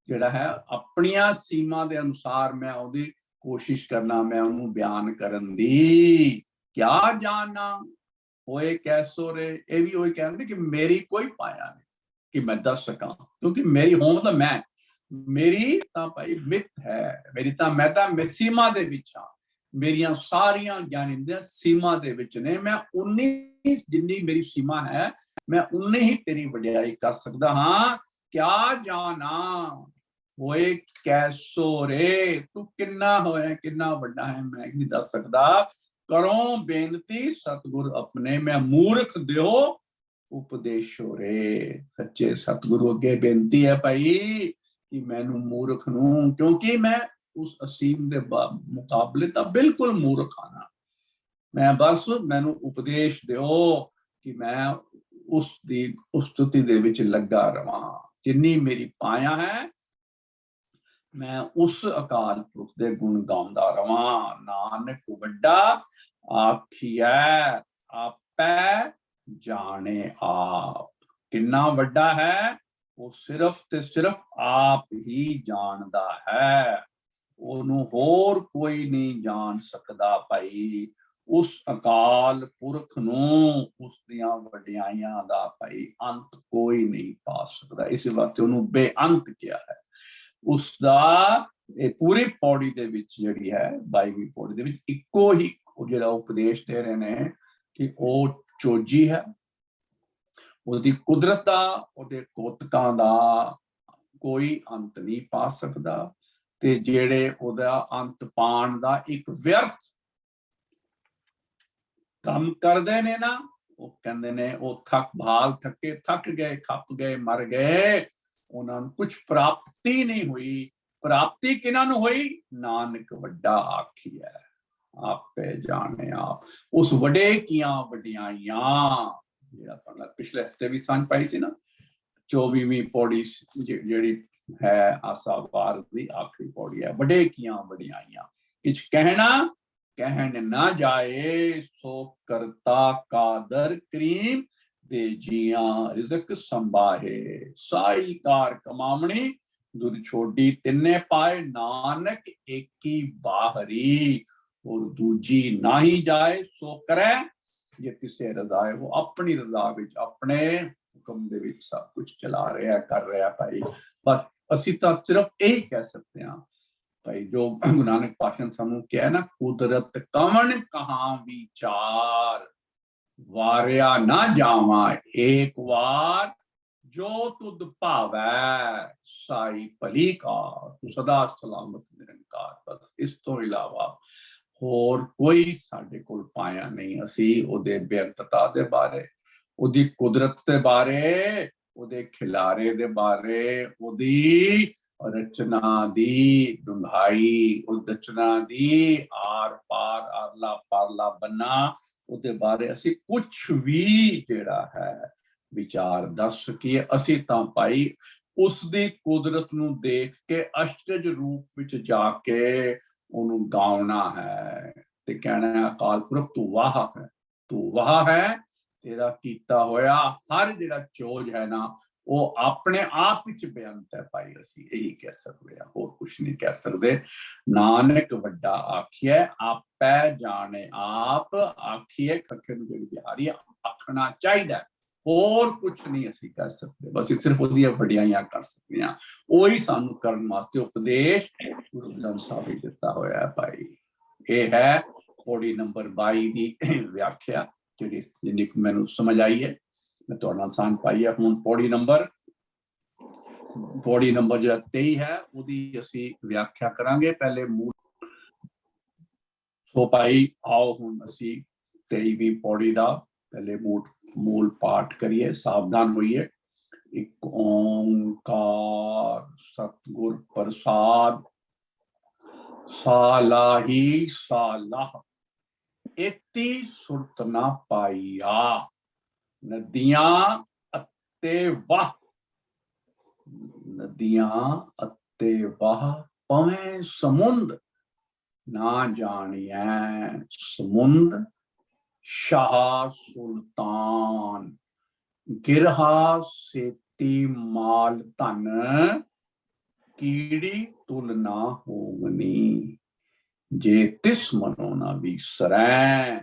जेड़ा है अपनिया सीमा दे अनुसार मैं ओदी कोशिश करना, मैं ओनू बयान करन दी। क्या जानना होए कैसो रे, ये भी वही कहते कि मेरी कोई पाया नहीं कि मैं दस सका, क्योंकि मेरी हों मतलब मैं, मेरी तां भाई मित है, मेरी तां मैं तां सीमा दे विच हां, मेरियां सारियां ज्ञानिंद्रियां सीमा दे विच ने, मैं उन्नी जिन्नी मेरी सीमा है मैं उन्नी ही तेरी वडियाई कर सकदा हां। क्या जाना होए कैसो रे, तू किन्ना होया किन्ना वड्डा है मैं नहीं दस सकदा। करो बेनती सतगुर अपने, मैं मूर्ख दियो उपदेशो रे। सच्चे सतगुरु अगे बेनती है भाई कि मैनू मूर्ख नू, क्योंकि मैं उस असीम दे मुकाबले तो बिल्कुल मूर्ख आना, मैं बस मैनू उपदेश दियो कि मैं उस दी स्तुति दे विच लगा रवां, जिन्नी मेरी पाया है मैं उस अकाल पुरख दे गुण गाउंदा रवां। नानक वड्डा आखिया आपै जाने आप, किन्ना वड्डा है वो सिर्फ ते सिर्फ आप ही जानदा है, ओनू होर कोई नहीं जान सकदा भाई। उस अकाल पुरख नू उस दियां वडियाइयां दा भाई अंत कोई नहीं पा सकदा, इस वास्ते ओनू बेअंत किया है। उसका पूरी पौड़ी दे विच जिहड़ी है 22वीं पौड़ी दे विच इक्को ही जिहड़ा उपदेश दे रहे ने कि वो चोजी है, ਉਹਦੀ ਕੁਦਰਤ ਦਾ ਉਹਦੇ ਕੋਤਕਾਂ ਦਾ ਕੋਈ ਅੰਤ ਨਹੀਂ ਪਾ ਸਕਦਾ, ਤੇ ਜਿਹੜੇ ਉਹਦਾ ਅੰਤ ਪਾਣ ਦਾ ਇੱਕ ਵਿਅਰਥ ਕੰਮ ਕਰਦੇ ਨੇ ਨਾ, ਉਹ ਕਹਿੰਦੇ ਨੇ ਉਹ ਥੱਕ ਗਏ ਖੱਪ ਗਏ ਮਰ ਗਏ, ਉਹਨਾਂ ਨੂੰ ਕੁਝ ਪ੍ਰਾਪਤੀ ਨਹੀਂ ਹੋਈ। ਪ੍ਰਾਪਤੀ ਕਿਹਨਾਂ ਨੂੰ ਹੋਈ? ਨਾਨਕ ਵੱਡਾ ਆਖੀਐ ਆਪੇ ਜਾਣੇ ਆਪ, ਉਸ ਵੱਡੇ ਕੀਆਂ ਵਡਿਆਈਆਂ ਜਿਹੜਾ ਪੜਨਾ ਪਿਛਲੇ ਹਫਤੇ ਵੀ ਸਾਂਝ ਪਾਈ ਸੀ ਨਾ, 24ਵੀਂ ਪੌੜੀ ਜਿਹੜੀ ਹੈ ਆਸਾ ਵਾਰ ਦੀ ਆਖਰੀ ਪੌੜੀ ਹੈ, ਵੱਡੇ ਕੀਆਂ ਵਡਿਆਈਆਂ ਕਿਛ ਕਹਿਣਾ कहन ना जाए सो करता कादर करीम दे जिया रिजक संभाहे, साई कार कमावणी दुर छोड़ी तिन्ने पाए, नानक एक ही बाहरी और दूजी ना ही जाए सो करे जे तिसे रजा है। वो अपनी रजा विच अपने हुक्म दे विच सब कुछ चला रहा कर रहा भाई, बस असी तो सिर्फ यही कह सकते हैं भाई जो गुरु नानक पातशाह ने सानू क्या है ना, कुदरत कवन कहां विचार वारिया ना जावा एक बार, जो तुद भावै साई भली का, तू सदा सलामत निरंकार। बस इस तो इलावा होर कोई साडे कोल पाया नहीं। असी ओदे बेअंतता दे बारे, ओदी कुदरत दे बारे, ओदे खिलारे दे बारे, ओदी रचना दी डुंगाई, उस रचना दी आर पार आरला पारला बन्ना, ਉਹਦੇ ਬਾਰੇ ਅਸੀਂ ਕੁਝ ਵੀ ਜਿਹੜਾ ਹੈ ਵਿਚਾਰ ਦੱਸ ਸਕੀਏ। ਅਸੀਂ ਤਾਂ ਭਾਈ ਉਸ ਦੀ ਕੁਦਰਤ ਨੂੰ ਦੇਖ ਕੇ ਅਸ਼ਚਰਜ ਰੂਪ ਵਿੱਚ ਜਾ ਕੇ ਉਹਨੂੰ ਗਾਉਣਾ ਹੈ ਤੇ ਕਹਿਣਾ ਅਕਾਲ ਪੁਰਖ ਤੂੰ ਵਾਹ ਹੈ, ਤੂੰ ਵਾਹ ਹੈ, ਤੇਰਾ ਕੀਤਾ ਹੋਇਆ ਹਰ ਜਿਹੜਾ ਚੋਜ ਹੈ ਨਾ ਉਹ ਆਪਣੇ ਆਪ ਵਿੱਚ ਬੇਅੰਤ ਹੈ ਭਾਈ। ਅਸੀਂ ਇਹੀ ਕਹਿ ਸਕਦੇ ਹਾਂ, ਹੋਰ ਕੁਝ ਨਹੀਂ ਕਹਿ ਸਕਦੇ। ਨਾਨਕ ਵੱਡਾ ਆਖੀਐ ਆਪੈ ਜਾਣੇ ਆਪ, ਆਖੀਏ ਖੱਖੇ ਨੂੰ ਜਿਹੜੀ ਬਿਹਾਰੀ ਆਖਣਾ ਚਾਹੀਦਾ, ਹੋਰ ਕੁਝ ਨਹੀਂ ਅਸੀਂ ਕਹਿ ਸਕਦੇ। ਬਸ ਸਿਰਫ ਉਹਦੀਆਂ ਵਡਿਆਈਆਂ ਕਰ ਸਕਦੇ ਹਾਂ, ਉਹੀ ਸਾਨੂੰ ਕਰਨ ਵਾਸਤੇ ਉਪਦੇਸ਼ ਗੁਰੂ ਗ੍ਰੰਥ ਸਾਹਿਬ ਵਿੱਚ ਦਿੱਤਾ ਹੋਇਆ ਹੈ ਭਾਈ। ਇਹ ਹੈ ਪੌੜੀ ਨੰਬਰ 22 ਦੀ ਵਿਆਖਿਆ ਜਿਹੜੀ ਜਿੰਨੀ ਮੈਨੂੰ ਸਮਝ ਆਈ ਹੈ मैं तो साझ पाई है। हुण पौड़ी नंबर जो 23 है उदी असी व्याख्या करांगे। पहले मूल सो भाई आओ हुण असी 23वीं पौड़ी दा पहले मूल पाठ करिए, सावधान होइए। एक ओंकार सतगुर प्रसाद सालाही सालाह एती सुरत ना पाईया, नदियां अते वाह, नदियां अते वाह पवें समुंद ना जानिए समुंद, शाह सुल्तान गिरहा सेती माल धन, कीड़ी तुल ना होवनी जे तिस मनो ना विसरै।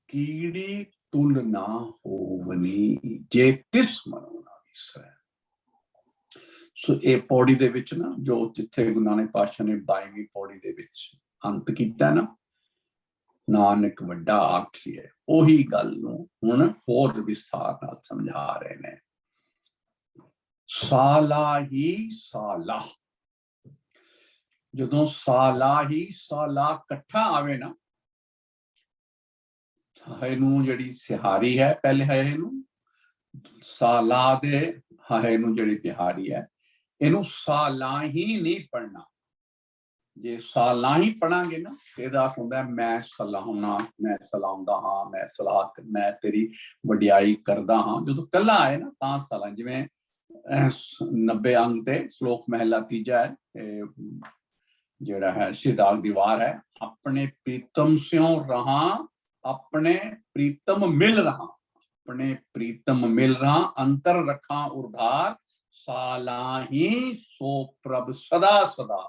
कीड़ी तुलना होवनी जे तिस मनो ना विसरै। सो ये पौड़ी दे विच ना जो जिथे गुरु नानक पातशाह ने 22वीं पौड़ी दे विच अंत कीता ना, नानक वड्डा आखिए, ओही गल नूं हुण होर विस्तार नाल समझा रहे ने। साला ही साला, जदों साला ही साला कट्ठा आवे ना, हाए नूं जिहड़ी सिहारी है पहले हाए नूं, साला दे हाए नूं जिहड़ी बिहारी है, इनू साला ही नहीं पढ़ना। जे साला ही पढ़ांगे ना, ਇਹਦਾ ਹੁੰਦਾ मैं सलाहना, मैं सलाउंदा हाँ, मैं सलाह, मैं तेरी वडियाई करदा हाँ। जो कला आए ना तां सलाह, जिवें 90 अंग ते श्लोक महला तीजा है, जेड़ा है सिद्धाग दीवार है, अपने प्रीतम स्यों रहा, अपने प्रीतम मिल रहा, अपने प्रीतम मिल रहा, अंतर रखा उर्धार, साला ही सो प्रभ सदा सदा,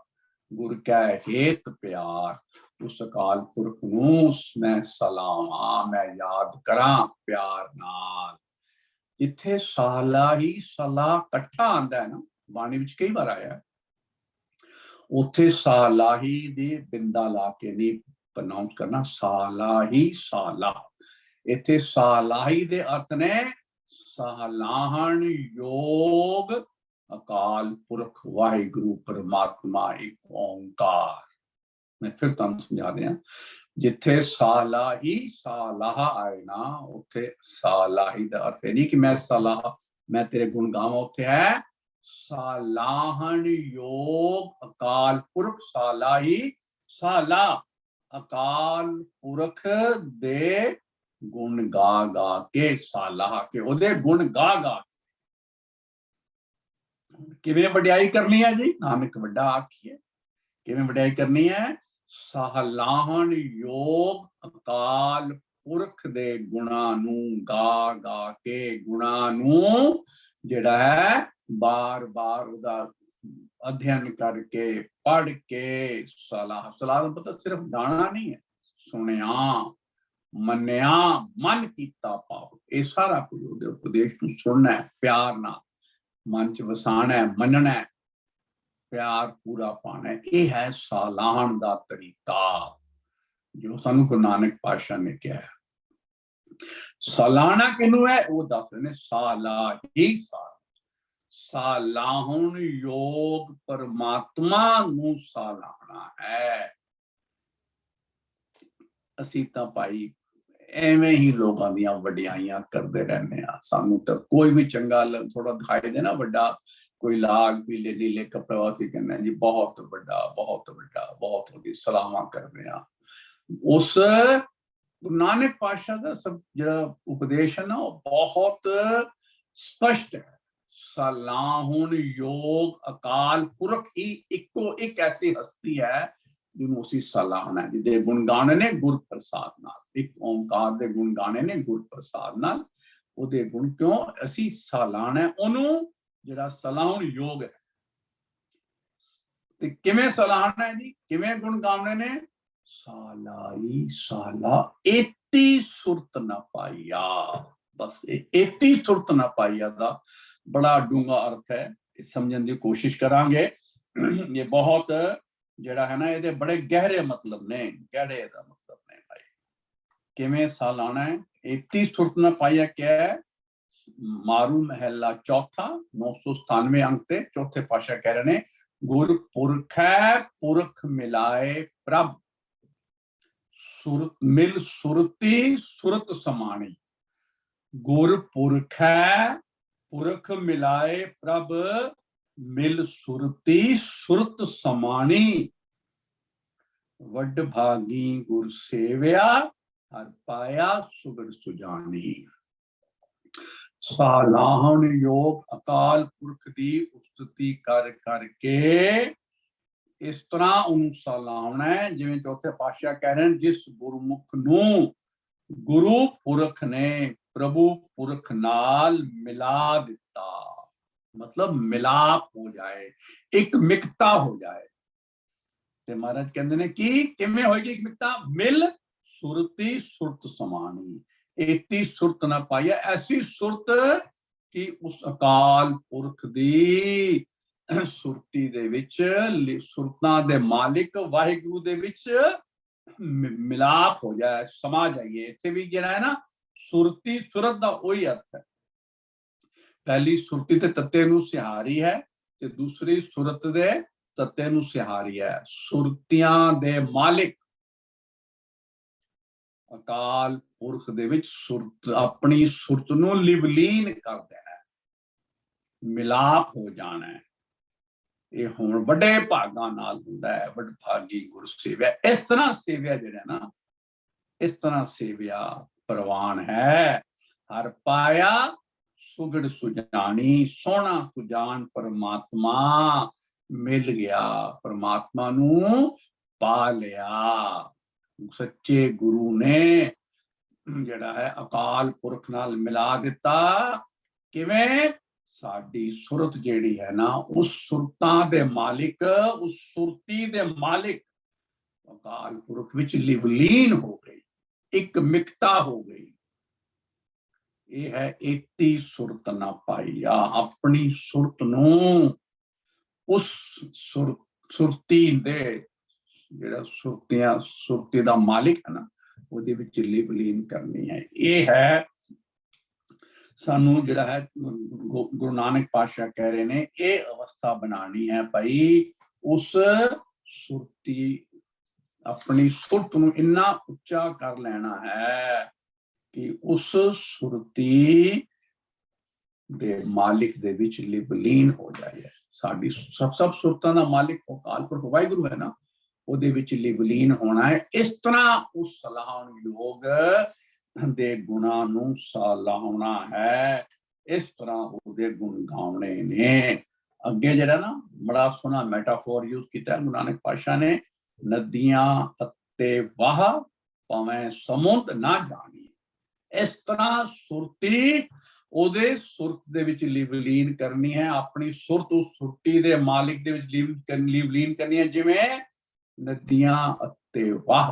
गुर कै हेत प्यार, उस अकाल पुरख नूं मैं सलाहां, मैं याद करा प्यार नाल। इत्थे साला ही साला कट्ठा आंदा है ना, बाणी विच कई बार आया, उत्थे साला ही दे बिंदा ला के नहीं प्रोनाउंस करना, साला ही साला। इत्थे साला ही दे अर्थ ने सलाहन योग अकाल पुरख वाहिगुरु परमात्मा एक ओंकार। मैं फिर तुम समझा दें, जिथे साला ही सालाह आए ना, उथे साला ही का अर्थ है नहीं कि मैं सलाह, मैं तेरे गुण गावां, उथे है सालाहन योग अकाल पुरख, साला ही साला, अकाल पुरख दे गुण गा गा के, सालाह के ओदे गुण गा गा। किवें वडियाई करनी है जी, नानक वड्डा आखिए, किवें वडियाई करनी है, सलाहन योग अकाल पुरख दे गुणा नूं गा गा के, गुणा नूं जिहड़ा है बार बार उदा अध्ययन करके पढ़ के, सलाह, सलाह का मतलब सिर्फ गाना नहीं है, सुनिया मन्निया मन कीता पाव, ये सारा कुछ उपदेश नूं सुनना है, प्यार नाल मन च वसाना है, मनना है, प्यार पूरा पाना है। ये है सालाहन का तरीका जो सानू गुरु नानक पातशाह ने कहा है। सालाना किनू है वो दस रहे, साला ही साला, सालाहुन योग परमात्मा नू सालाना है। असी तां भाई एवें ही लोगों दी वडियाइयां करते रहने, सानू तो कोई भी चंगा थोड़ा दिखाई दे ना वड्डा, कोई लाल पीले नीले कपड़े वासी कहने जी बहुत बड़ा बहुत बड़ा, बहुत वड्डी सलाहां करने। उस गुरु नानक पातशाह का सब जो उपदेश है ना वो बहुत स्पष्ट है। सलाहुन योग अकाल पुरख ही इको एक ऐसी हस्ती है जिन्होंने उसी सलाहना है, जिदे गुण गाने ने गुर प्रसाद नाल, एक ओंकार दे गुण गाने ने गुर प्रसाद नाल, ओदे गुण क्यों असी सलाहना है ओनू, जिहड़ा सलाहुन योग है। ते किवें सलाहना है जी, किवें गुण गाने ने, सालाई साला एती सुरत न पाइया, बस एती सुरत न पाइया दा बड़ा डूंगा अर्थ है, समझने की कोशिश करांगे। ये बहुत जड़ा है ना, ये बड़े गहरे मतलब ने, गहरे दा मतलब ने भाई। किवें सालाना है, एती सुरत न पाइया क्या है, मारू महला चौथा 997 अंक ते चौथे पातशाह कह रहे ने, गुर पुरख पुरख मिलाए प्रभ, सुरत मिल सुरती सुरत समानी, गुर पुरख पुरख मिलाए प्रभ, मिल सुरती सुरत समानी, वड भागी गुर सेव्या, हर पाया सुगड़ सुजानी। सालाहन योग अकाल पुरख दी उस्तुति कर करके इस तरह उन्हें सलाहना है, जिवें चौथे पातशाह कह रहे हैं, जिस गुरमुख नूं गुरु पुरख ने प्रभु पुरख नाल मिला दिता, मतलब मिलाप हो जाए, एक मिकता हो जाए। ते महाराज कहते हैं कि किवें होएगी एक मिकता, मिल सुरती सुरत समानी, एती सुरत ना पाई है, ऐसी सुरत कि उस अकाल पुरख दी सुरती दे विच, सुरतां दे मालिक वाहिगुरु दे विच मिलाप हो जाए, समा जाइए। इत्थे भी जिहड़ा है ना सुरती सुरत दा वही अर्थ है। पहली सुरती ते तत्ते नूं सिहारी है ते दूसरी सुरत दे तत्ते नूं सिहारी है। सुरतियां दे मालिक अकाल पुरख दे विच सुरत, अपनी सुरत नूं लिवलीन कर देना है, मिलाप हो जाना है। ये हुण बड़े भागां नाल हुंदा है, बड़ भागी गुर सेविया। इस तरह सेविया जिहड़ा ना, इस तरह सेविया प्रवान है। हर पाया सुगड़ सुजानी, सोना सुजान परमात्मा मिल गया, परमात्मा नूं पा लिया। सच्चे गुरु ने जिहड़ा है अकाल पुरख नाल मिला दिता। किवें? साडी सुरत जिहड़ी है ना, उस सुरतां दे मालिक, उस सुरती दे मालिक अकाल पुरख विच लिवलीन हो गई, एक मिकता हो गई। ये है एती सुरत ना पाईया। अपनी सुरत नूं उस सुरती दे जिहड़ा सुरतियां, सुरती दा मालिक है ना, ਉਹਦੇ ਵਿੱਚ ਲਿਵਲੀਨ ਕਰਨੀ ਹੈ। ਇਹ ਹੈ ਸਾਨੂੰ ਜਿਹੜਾ ਹੈ ਗੁਰੂ ਨਾਨਕ ਪਾਤਸ਼ਾਹ ਕਹਿ ਰਹੇ ਨੇ, ਇਹ ਅਵਸਥਾ ਬਣਾਣੀ ਹੈ ਭਾਈ। ਉਸ ਸੁਰਤੀ, ਆਪਣੀ ਸੁਰਤ ਨੂੰ ਇੰਨਾ ਉੱਚਾ ਕਰ ਲੈਣਾ ਹੈ ਕਿ ਉਸ ਸੁਰਤੀ ਦੇ ਮਾਲਿਕ ਦੇ ਵਿੱਚ ਲਿਵਲੀਨ ਹੋ ਜਾਏ। ਸਾਡੀ ਸਭ ਸੁਰਤਾਂ ਦਾ ਮਾਲਿਕ ਅਕਾਲ ਪੁਰਖ ਵਾਹਿਗੁਰੂ ਹੈ ਨਾ, ਉਹਦੇ ਵਿੱਚ ਲਿਵਲੀਨ ਹੋਣਾ ਹੈ। ਇਸ ਤਰ੍ਹਾਂ ਉਸ ਸਲਾਹਣਯੋਗ ਦੇ ਗੁਣਾਂ ਨੂੰ ਸਲਾਹਣਾ ਹੈ, ਇਸ ਤਰ੍ਹਾਂ ਉਹਦੇ ਗੁਣ ਗਾਉਣੇ ਨੇ। ਅੱਗੇ ਜਿਹੜਾ ਨਾ ਬੜਾ ਸੋਹਣਾ ਮੈਟਾਫੋਰ ਯੂਜ਼ ਕੀਤਾ ਗੁਰੂ ਨਾਨਕ ਪਾਤਸ਼ਾਹ ਨੇ, ਨਦੀਆਂ ਅਤੇ ਵਾਹ ਭਾਵੇਂ ਸਮੁੰਦ ਨਾ ਜਾਣੀ। ਇਸ ਤਰ੍ਹਾਂ ਸੁਰਤੀ ਉਹਦੇ ਸੁਰਤ ਦੇ ਵਿੱਚ ਲਿਵਲੀਨ ਕਰਨੀ ਹੈ, ਆਪਣੀ ਸੁਰਤ ਉਸ ਸੁਰਤੀ ਦੇ ਮਾਲਿਕ ਦੇ ਵਿੱਚ ਲਿਵਲੀਨ ਕਰਨੀ ਹੈ। ਜਿਵੇਂ ਨਦੀਆਂ ਅਤੇ ਵਾਹ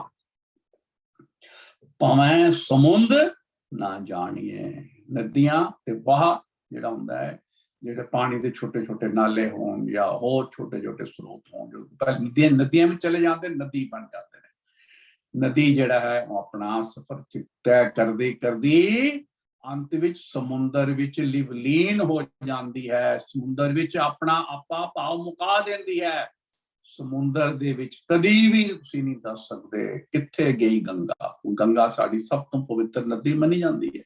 ਭਾਵੇਂ ਸਮੁੰਦ ਨਾ ਜਾਣੀਏ। ਨਦੀਆਂ ਤੇ ਵਾਹ ਜਿਹੜਾ ਹੁੰਦਾ ਹੈ, ਜਿਹੜੇ ਪਾਣੀ ਦੇ ਛੋਟੇ ਛੋਟੇ ਨਾਲੇ ਹੋਣ ਜਾਂ ਹੋਰ ਛੋਟੇ ਛੋਟੇ ਸਰੋਤ ਹੋਣ, ਜੋ ਨਦੀਆਂ ਵਿੱਚ ਚਲੇ ਜਾਂਦੇ ਨਦੀ ਬਣ ਜਾਂਦੇ ਨੇ। ਨਦੀ ਜਿਹੜਾ ਹੈ ਉਹ ਆਪਣਾ ਸਫ਼ਰ ਤੈਅ ਕਰਦੀ ਕਰਦੀ ਅੰਤ ਵਿੱਚ ਸਮੁੰਦਰ ਵਿੱਚ ਲਿਵਲੀਨ ਹੋ ਜਾਂਦੀ ਹੈ। ਸਮੁੰਦਰ ਵਿੱਚ ਆਪਣਾ ਆਪਾ ਭਾਵ ਮੁਕਾ ਦਿੰਦੀ ਹੈ। ਸਮੁੰਦਰ ਦੇ ਵਿੱਚ ਕਦੀ ਵੀ ਤੁਸੀਂ ਨਹੀਂ ਦੱਸ ਸਕਦੇ ਕਿੱਥੇ ਗਈ ਗੰਗਾ। ਗੰਗਾ ਸਾਡੀ ਸਭ ਤੋਂ ਪਵਿੱਤਰ ਨਦੀ ਮੰਨੀ ਜਾਂਦੀ ਹੈ।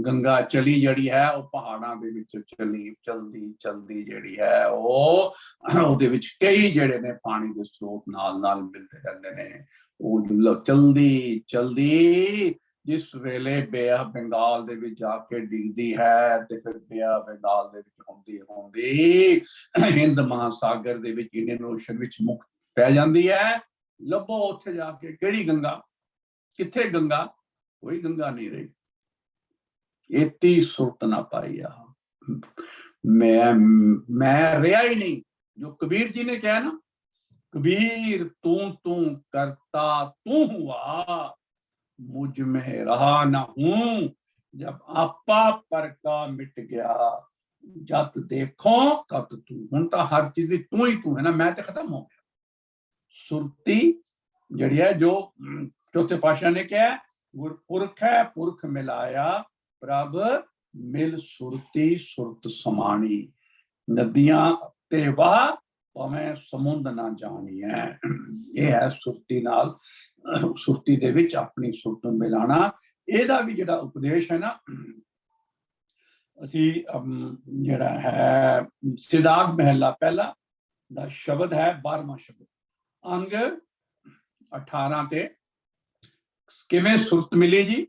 ਗੰਗਾ ਚਲੀ ਜਿਹੜੀ ਹੈ ਉਹ ਪਹਾੜਾਂ ਦੇ ਵਿੱਚ ਚਲਦੀ ਚਲਦੀ ਜਿਹੜੀ ਹੈ ਉਹ ਉਹਦੇ ਵਿੱਚ ਕਈ ਜਿਹੜੇ ਨੇ ਪਾਣੀ ਦੇ ਸਰੋਤ ਨਾਲ ਨਾਲ ਮਿਲਦੇ ਰਹਿੰਦੇ ਨੇ। ਉਹ ਚਲਦੀ ਚਲਦੀ ਜਿਸ ਵੇਲੇ ਬੇ ਆਫ ਬੰਗਾਲ ਦੇ ਵਿੱਚ ਜਾ ਕੇ ਡਿੱਗਦੀ ਹੈ ਤੇ ਫਿਰ ਬੇ ਆਫ ਬੰਗਾਲ ਦੇ ਵਿੱਚ ਹੁੰਦੀ ਹਿੰਦ ਮਹਾਸਾਗਰ ਦੇ ਵਿੱਚ, ਇੰਡੀਅਨ ਓਸ਼ਨ ਵਿੱਚ ਮੁੱਖ ਪੈ ਜਾਂਦੀ ਹੈ। ਲੱਭੋ ਉੱਥੇ ਜਾ ਕੇ ਕਿਹੜੀ ਗੰਗਾ, ਕਿੱਥੇ ਗੰਗਾ? ਕੋਈ ਗੰਗਾ ਨਹੀਂ ਰਹੀ। एती सुरत ना पाई। मैं रहा ही नहीं। जो कबीर जी ने कहा ना, कबीर तू तू करता तू हुआ, मुझ में रहा ना हूं। जब आपा पर का मिट गया, जत देखो तत तू। हुण तो हर चीज तू ही तू है ना, मैं तो खत्म हो गया। सुरती जड़ी है जो चौथे पातशाह ने कहा, गुरपुरख है पुरख मिलाया, प्रभ मिल सुरती सुरत समानी। नदियां ते वाह भावें समुंद ना जानी है। यह है सुरती नाल, सुरती दे विच अपनी सुरत नूं मिलाना। ਇਹਦਾ भी जिहड़ा उपदेश है ना, ਅਸੀਂ ਜਿਹੜਾ ਹੈ ਸਿਦਾਗ ਮਹਿਲਾ ਪਹਿਲਾ ਦਾ ਸ਼ਬਦ ਹੈ 12ਵਾਂ ਸ਼ਬਦ, ਅੰਗ 18 ਤੇ ਕਿਵੇਂ ਸੁਰਤ ਮਿਲੀ ਜੀ?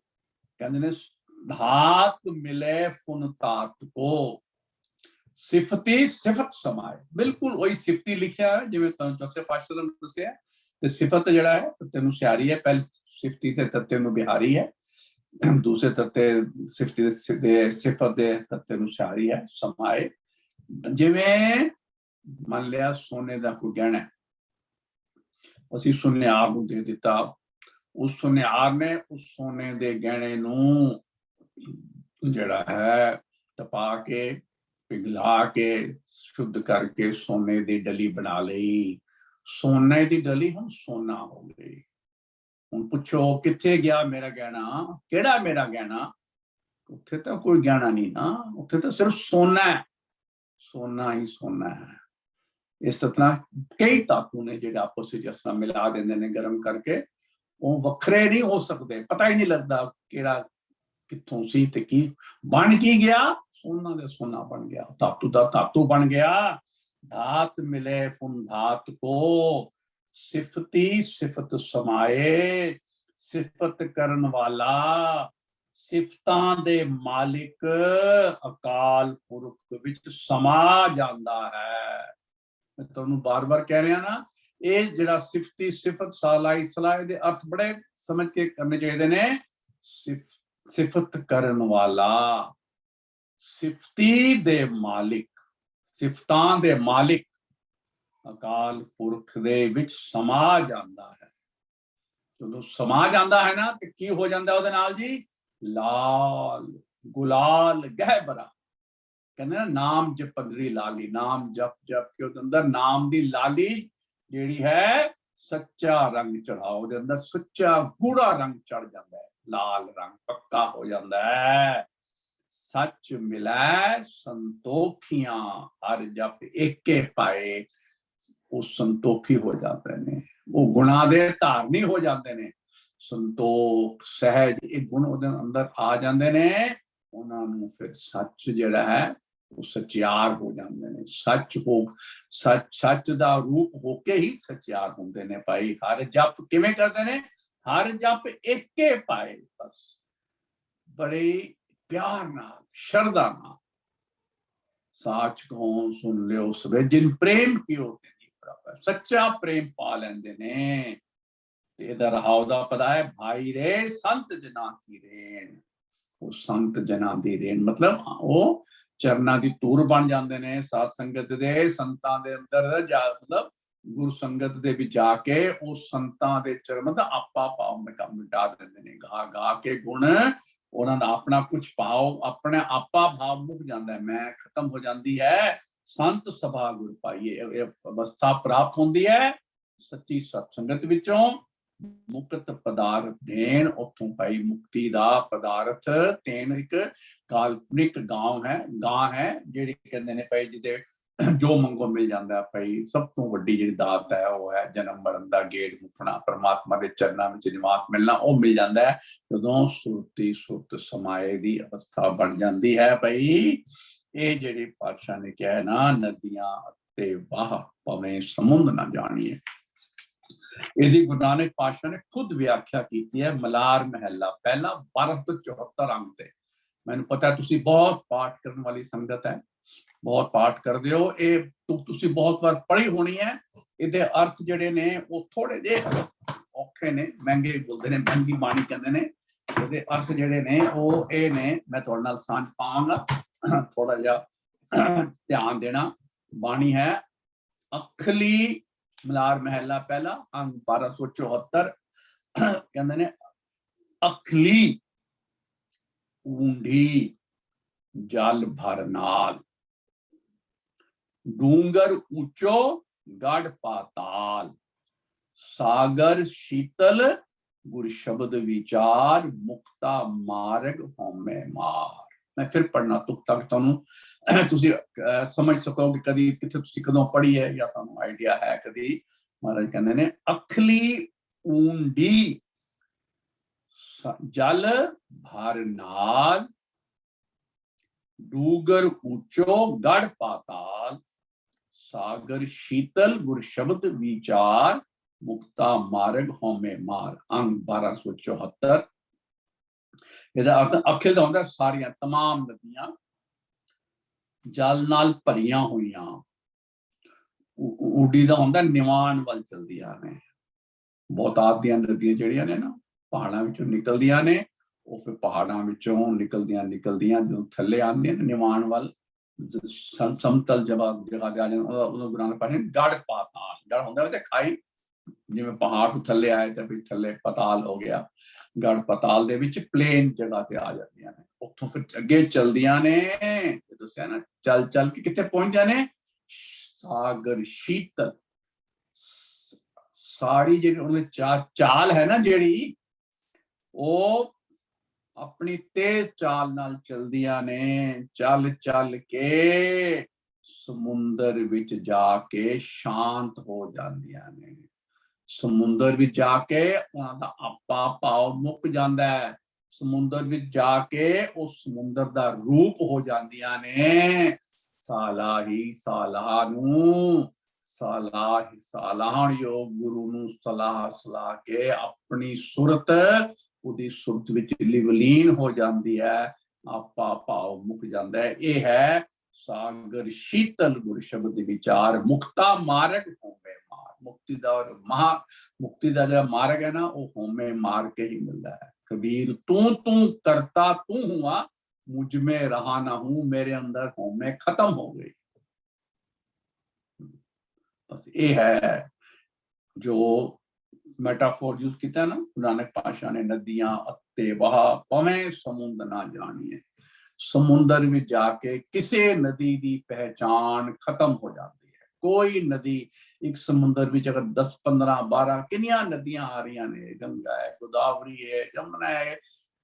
ਕਹਿੰਦੇ ਨੇ धात मिले फुन तात को, सिफती सिफत समाए। बिल्कुल वही सिफती लिखा है जिवें चौथे पातशाह ने दस्सिया। ते सिफत जिहड़ा है तत्ते नूं सिहारी है, पहले सिफती ते तत्ते नूं बिहारी है, दूसरे तत्ते सिफती दे सिफत दे तत्ते नूं सिहारी है, समाए। जिवें मान लिया सोने दा कोई गहना असीं सुन्यार नूं दे दिता, उस सुनिहार ने उस सोने दे गहने नूं जिहड़ा है तपा के पिघला के शुद्ध करके सोने दी डली बना लई। सोने दी डली हम सोना हो गई। हुण पुछो किथे गया मेरा गहना, केड़ा मेरा गहना? उत्थे तो कोई गहना नहीं ना, उत्थे तो सिर्फ सोना है, सोना ही सोना है। इस तरह कई धातु ने जिहड़े आपस विच इस तरह मिला देंदे ने गर्म करके, वो वखरे नहीं हो सकते, पता ही नहीं लगता केड़ा कित्थों सी ते की बन की गया। सोना दे सोना बन गया, धातु दा धातु बन गया। धात मिले फुन धात को, सिफती सिफत समाए। सिफत करन वाला सिफतां दे मालिक अकाल पुरख विच समा जांदा है। मैं तुहानू बार बार कह रहा ना, ये जिहड़ा सिफती सिफत सलाई सलाह दे अर्थ बड़े समझ के करने चाहिए ने। सिफत करन वाला, सिफती दे मालिक, सिफतां दे मालिक अकाल पुरख दे विच समा जांदा है। ਜਦੋਂ ਸਮਾ ਜਾਂਦਾ ਹੈ ਨਾ ਤੇ ਕੀ ਹੋ ਜਾਂਦਾ ਉਹਦੇ ਨਾਲ ਜੀ? ਲਾਲ ਗੁਲਾਲ ਗਹਿਬਰਾ। ਕਹਿੰਦੇ ਨਾ ਨਾਮ ਜਪੰਦਰੀ ਲਾਲੀ, ਨਾਮ ਜਪ ਜਪ ਕੇ ਉਹਦੇ ਅੰਦਰ ਨਾਮ ਦੀ ਲਾਲੀ ਜਿਹੜੀ ਹੈ ਸੱਚਾ ਰੰਗ ਚੜਾਓ, ਉਹਦੇ ਅੰਦਰ ਸੱਚਾ ਗੂੜਾ ਰੰਗ ਚੜ ਜਾਂਦਾ ਹੈ, ਲਾਲ ਰੰਗ ਪੱਕਾ ਹੋ ਜਾਂਦਾ ਹੈ। ਸੱਚ ਮਿਲੈ ਸੰਤੋਖੀਆਂ, ਹਰ ਜਪ ਏਕੇ ਪਾਏ, ਉਹ ਸੰਤੋਖੀ ਹੋ ਜਾਂਦੇ ਨੇ, ਉਹ ਗੁਣਾ ਦੇ ਧਾਰਨੀ ਹੋ ਜਾਂਦੇ ਨੇ। ਸੰਤੋਖ ਸਹਿਜ ਇਹ ਗੁਣ ਉਹਦੇ ਅੰਦਰ ਆ ਜਾਂਦੇ ਨੇ, ਉਹਨਾਂ ਨੂੰ ਫਿਰ ਸੱਚ ਜਿਹੜਾ ਹੈ ਉਹ ਸਚਿਆਰ ਹੋ ਜਾਂਦੇ ਨੇ। ਸੱਚ ਹੋ ਸੱਚ ਦਾ ਰੂਪ ਹੋ ਕੇ ਹੀ ਸਚਿਆਰ ਹੁੰਦੇ ਨੇ ਭਾਈ। ਹਰ ਜਪ ਕਿਵੇਂ ਕਰਦੇ ਨੇ? ਹਰ ਜਪ ਏਕੇ ਪਾਏ, ਬਸ ਬੜੇ प्यार नाल शरदा नाल। साच कहो सुन लियो सबे जिन प्रेम कियो तेरी बराबर, सच्चा प्रेम पा लेंदे ने। ते इहदा रहाव दा पता है, भाई रे संत जना की रेण। वो संत जना दी रेण मतलब वो चरना दी तूर बन जांदे ने। साध संगत दे संतां दे अंदर जा मतलब गुरु संगत दे विच जाके वो संतां दे चरण मतलब आपा पाव मिटा देंदे ने। गा गा के गुण ਉਹਨਾਂ ਦਾ ਆਪਣਾ ਕੁਝ ਭਾਵ ਆਪਣੇ ਆਪਾ ਭਾਵ ਮੁੱਕ ਜਾਂਦਾ ਹੈ, ਮੈਂ ਖਤਮ ਹੋ ਜਾਂਦੀ ਹੈ। ਸੰਤ ਸਭਾ ਗੁਰ ਪਾਈਏ, ਇਹ ਅਵਸਥਾ ਪ੍ਰਾਪਤ ਹੁੰਦੀ ਹੈ ਸੱਚੀ ਸਤਸੰਗਤ ਵਿੱਚੋਂ। ਮੁਕਤ ਪਦਾਰਥ ਦੇਣ, ਉੱਥੋਂ ਭਾਈ ਮੁਕਤੀ ਦਾ ਪਦਾਰਥ ਦੇਣ। ਇੱਕ ਕਾਲਪਨਿਕ ਗਾਂ ਹੈ ਜਿਹੜੀ ਕਹਿੰਦੇ ਨੇ ਭਾਈ ਜਿਹਦੇ ਜੋ ਮੰਗੋ ਮਿਲ ਜਾਂਦਾ ਭਾਈ। ਸਭ ਤੋਂ ਵੱਡੀ ਜਿਹੜੀ ਦਾਤ ਹੈ ਉਹ ਹੈ ਜਨਮ ਮਰਨ ਦਾ ਗੇੜ ਮੁੱਕਣਾ, ਪਰਮਾਤਮਾ ਦੇ ਚਰਨਾਂ ਵਿੱਚ ਨਿਵਾਸ ਮਿਲਣਾ। ਉਹ ਮਿਲ ਜਾਂਦਾ ਹੈ ਜਦੋਂ ਸੁਰਤੀ ਸੁਰਤ ਸਮਾਏ ਦੀ ਅਵਸਥਾ ਬਣ ਜਾਂਦੀ ਹੈ ਭਾਈ। ਇਹ ਜਿਹੜੀ ਪਾਤਸ਼ਾਹ ਨੇ ਕਿਹਾ ਨਾ, ਨਦੀਆਂ ਅਤੇ ਵਾਹ ਭਾਵੇਂ ਸਮੁੰਦ ਨਾ ਜਾਣੀਏ, ਇਹਦੀ ਗੁਰੂ ਨਾਨਕ ਪਾਤਸ਼ਾਹ ਨੇ ਖੁਦ ਵਿਆਖਿਆ ਕੀਤੀ ਹੈ ਮਲਾਰ ਮਹਿਲਾ ਪਹਿਲਾ 1274 ਅੰਕ ਤੇ। ਮੈਨੂੰ ਪਤਾ ਤੁਸੀਂ ਬਹੁਤ ਪਾਠ ਕਰਨ ਵਾਲੀ ਸੰਗਤ ਹੈ, बहुत पाठ करते हो, ये तुसी बहुत बार पढ़ी होनी है। इहदे अर्थ जिहड़े ने वो थोड़े जिहे औखे ने, महंगे बोलते ने, महंगी बाणी कहंदे ने। इहदे अर्थ जिहड़े ने वो ये ने, मैं तुहाडे नाल सांझ पावांगा, थोड़ा जिहा ध्यान देना। बाणी है अखली मलार महला पहला अंग 1274 कहंदे ने, अखली ऊंढी जल भर नाल, डूंगर ऊंचो गढ़ पाताल, सागर शीतल गुर शब्द विचार, मुक्ता मार्ग होमे मार। मैं फिर पढ़ना तुक तक तुसी समझ सकोगे कदी किथे तुसी कदों पढ़ी है या तुहानू आइडिया है कदी। महाराज कहंदे ने अखली ऊंडी जल भर नाल, डूगर ऊंचो गढ़ पाताल, सागर शीतल गुर शब्द विचार, मुक्ता मार्ग होमे मार। अंग 1274। ਇਹਦਾ ਅਰਥ ਅਖਿਲ ਦਾ ਹੁੰਦਾ ਸਾਰੀਆਂ तमाम ਨਦੀਆਂ ਜਲ ਨਾਲ ਭਰੀਆਂ ਹੋਈਆਂ। ਊਡੀ ਦਾ ਹੁੰਦਾ ਨਿਵਾਨ ਵੱਲ ਚਲਦੀਆਂ ਨੇ। ਬਹੁਤਾਤ ਦੀਆਂ ਨਦੀਆਂ ਜਿਹੜੀਆਂ ਨੇ ਨਾ ਪਹਾੜਾਂ ਵਿੱਚੋਂ ਨਿਕਲਦੀਆਂ ਨੇ, ਉਹ ਫਿਰ ਪਹਾੜਾਂ ਵਿੱਚੋਂ ਨਿਕਲਦੀਆਂ ਜਦੋਂ ਥੱਲੇ ਆਉਂਦੀਆਂ ਨੇ ਨਿਵਾਨ ਵੱਲ, ਸਮਤਲ ਜਗ੍ਹਾ ਤੇ ਆ ਜਾਂਦੇ। ਉਦੋਂ ਗੁਰੂ ਨਾਨਕ ਪਾਤਸ਼ਾਹ ਨੇ ਗੜ ਪਾਤਾਲ, ਗੜ ਹੁੰਦਾ ਵੈਸੇ ਖਾਈ, ਜਿਵੇਂ ਪਹਾੜ ਤੋਂ ਥੱਲੇ ਆਏ ਤਾਂ ਵੀ ਥੱਲੇ ਪਤਾਲ ਹੋ ਗਿਆ, ਗੜ ਪਤਾਲ ਦੇ ਵਿੱਚ ਪਲੇਨ ਜਗ੍ਹਾ ਤੇ ਆ ਜਾਂਦੀਆਂ ਨੇ, ਉੱਥੋਂ ਫਿਰ ਅੱਗੇ ਚਲਦੀਆਂ ਨੇ, ਦੱਸਿਆ ਨਾ ਚੱਲ ਚੱਲ ਕੇ ਕਿੱਥੇ ਪਹੁੰਚ ਜਾਣੇ, ਸਾਗਰ ਸ਼ੀਤਲ। ਸਾਰੀ ਜਿਹੜੀ ਉਹਨੇ ਚਾਲ ਹੈ ਨਾ ਜਿਹੜੀ, ਉਹ ਆਪਣੀ ਤੇਜ਼ ਚਾਲ ਨਾਲ ਚਲਦੀਆਂ ਨੇ, ਚੱਲ ਚੱਲ ਕੇ ਸਮੁੰਦਰ ਵਿੱਚ ਜਾ ਕੇ ਸ਼ਾਂਤ ਹੋ ਜਾਂਦੀਆਂ ਨੇ। ਸਮੁੰਦਰ ਵਿੱਚ ਜਾ ਕੇ ਉਹਨਾਂ ਦਾ ਆਪਾ ਭਾਵ ਮੁੱਕ ਜਾਂਦਾ ਹੈ, ਸਮੁੰਦਰ ਵਿੱਚ ਜਾ ਕੇ ਉਹ ਸਮੁੰਦਰ ਦਾ ਰੂਪ ਹੋ ਜਾਂਦੀਆਂ ਨੇ। ਸਾਲਾ ਹੀ ਸਾਲਾ ਨੂੰ, ਸਾਲਾ ਹੀ ਸਾਲਾਹਣ ਯੋਗ ਗੁਰੂ ਨੂੰ ਸਲਾਹ ਸਲਾਹ ਕੇ ਆਪਣੀ ਸੁਰਤ ਉਹਦੀ ਸੁਰਤ ਵਿੱਚ ਲਿਵਲੀਨ ਹੋ ਜਾਂਦੀ ਹੈ, ਆਪਾ ਭਾਵ ਮੁੱਕ ਜਾਂਦਾ ਹੈ। ਇਹ ਹੈ ਸਾਗਰ ਸ਼ੀਤਲ ਗੁਰ ਸ਼ਬਦ ਵਿਚਾਰ, ਮੁਕਤਾ ਮਾਰਗ ਹੋਵੇ ਮਾਰ। ਮੁਕਤੀ ਦਾ ਔਰ ਮੁਕਤੀ ਦਾ ਜਿਹੜਾ ਮਾਰਗ ਹੈ ਨਾ, ਉਹ ਹੋਮੇ ਮਾਰ ਕੇ ਹੀ ਮਿਲਦਾ ਹੈ। कबीर तू तू करता तू हुआ, मुझ में रहा ना हूं, मेरे अंदर होमे खत्म हो गई। बस ये है जो मेटाफोर यूज किया ना नानक पातशाह ने, नदियां अत्ते बहा पवें समुंद ना जानिए। समुंदर में जाके किसी नदी की पहचान खत्म हो जाती है। कोई नदी एक समुंदर में अगर 10 15 12 किनिया नदियां आ रही ने, गंगा है, गोदावरी है, जमुना है,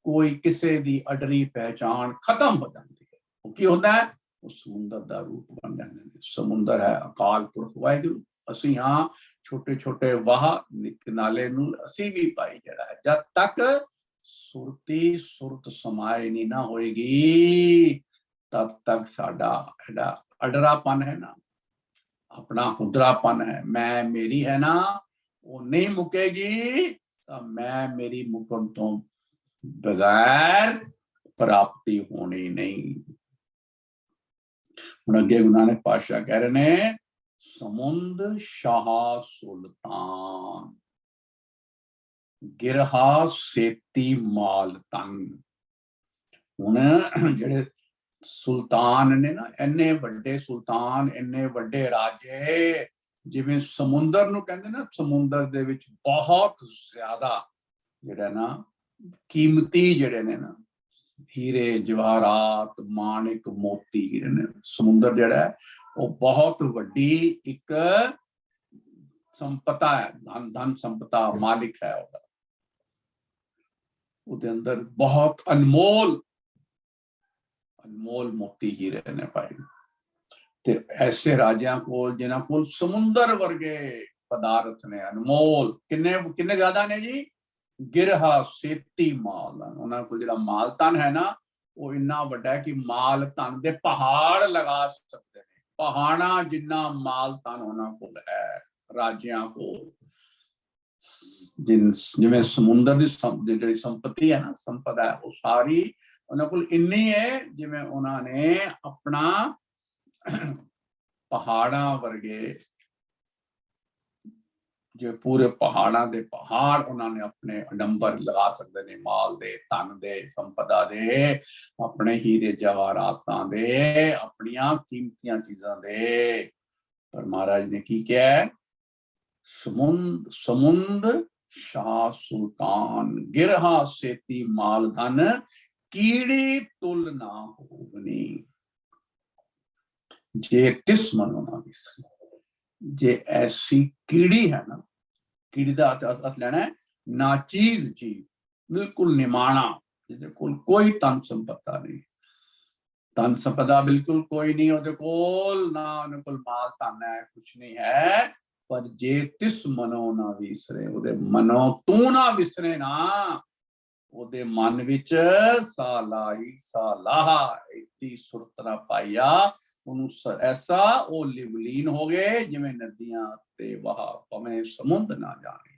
कोई किसी की अडरी पहचान खत्म हो जाती है। वो की होता है, वो समुंदर का रूप बन जाते हैं। समुंदर है अकाल पुरख वाहिगुरू। असी हाँ छोटे छोटे वाह नाले नूं असी भी पाई जड़ा है। जब तक सुरती सुरत समाए नहीं ना होएगी, तब तक साडा अडरापन है ना, अपना हुदरापन है, मैं मेरी है ना, वो नहीं मुकेगी। तो मैं मेरी मुकन तो बगैर प्राप्ति होनी नहीं। अगे गुरु नानक पातशाह कह रहे ने, समुंद शाह सुल्तान, गिरहा सेती माल तन। हुण जेड़े सुल्तान ने ना, इन्ने वड्डे सुल्तान, इन्ने वड्डे राजे, जिवें समुंदर नूं कहंदे ना, समुंदर दे विच बहुत ज्यादा जेड़ा ना कीमती जेड़े ने ना हीरे जवाहरात माणिक मोती हीरे ने, समुंदर जेड़ा है वो बहुत वड्डी एक संपदा है, धन धन संपदा मालिक है। उसके अंदर बहुत अनमोल अनमोल मोती हीरे ने पाए। ते ऐसे राजियां कोल जिन्हां कोल समुंदर वर्गे पदार्थ ने अनमोल, किन्ने किन्ने ज्यादा ने जी, गिरहा सेती माल। उन्हां कोल जिहड़ा माल धन है ना, वो इन्ना वड्डा है कि माल धन दे पहाड़ लगा सकते हैं। पहाड़ा जिन्ना माल धन उन्हां कोल है राजियां कोल। जिवें समुंदर की जिहड़ी संपत्ति है ना, संपदा है, वो सारी उन्हां कोल इन्नी है जिवें उन्होंने अपना पहाड़ा वर्गे जो पूरे पहाड़ा दे पहाड़ उन्होंने अपने अडंबर लगा सकते हैं, माल दे, धन दे, संपदा दे, अपने हीरे जवाहरातां दे, अपनियां कीमतियां चीजां दे। पर महाराज ने की क्या है, समुंद समुंद शाह सुल्तान, गिरहा सेती माल धन, कीड़ी तुल ना होगनी, जे तिस मनो ना विसरे। जे ऐसी कीड़ी है ना, कीड़ी का अर्थ लेना है नाचीज चीज, बिल्कुल निमाणा, जिहदे कोल कोई धन संपदा नहीं, धन संपदा बिल्कुल कोई नहीं, उहदे कोल ना उहदे कोल माल धन है, कुछ नहीं है। पर जे तिस मनो ना विसरे, उहदे मनो तू ना विसरे ना, ਉਹਦੇ मन विच सालाही सालाहा इतनी सुरत ना पाइया, उन्होंने ऐसा वो लिवलीन हो गए जिवें नदियां ते वहा पवें समुंद ना जाने।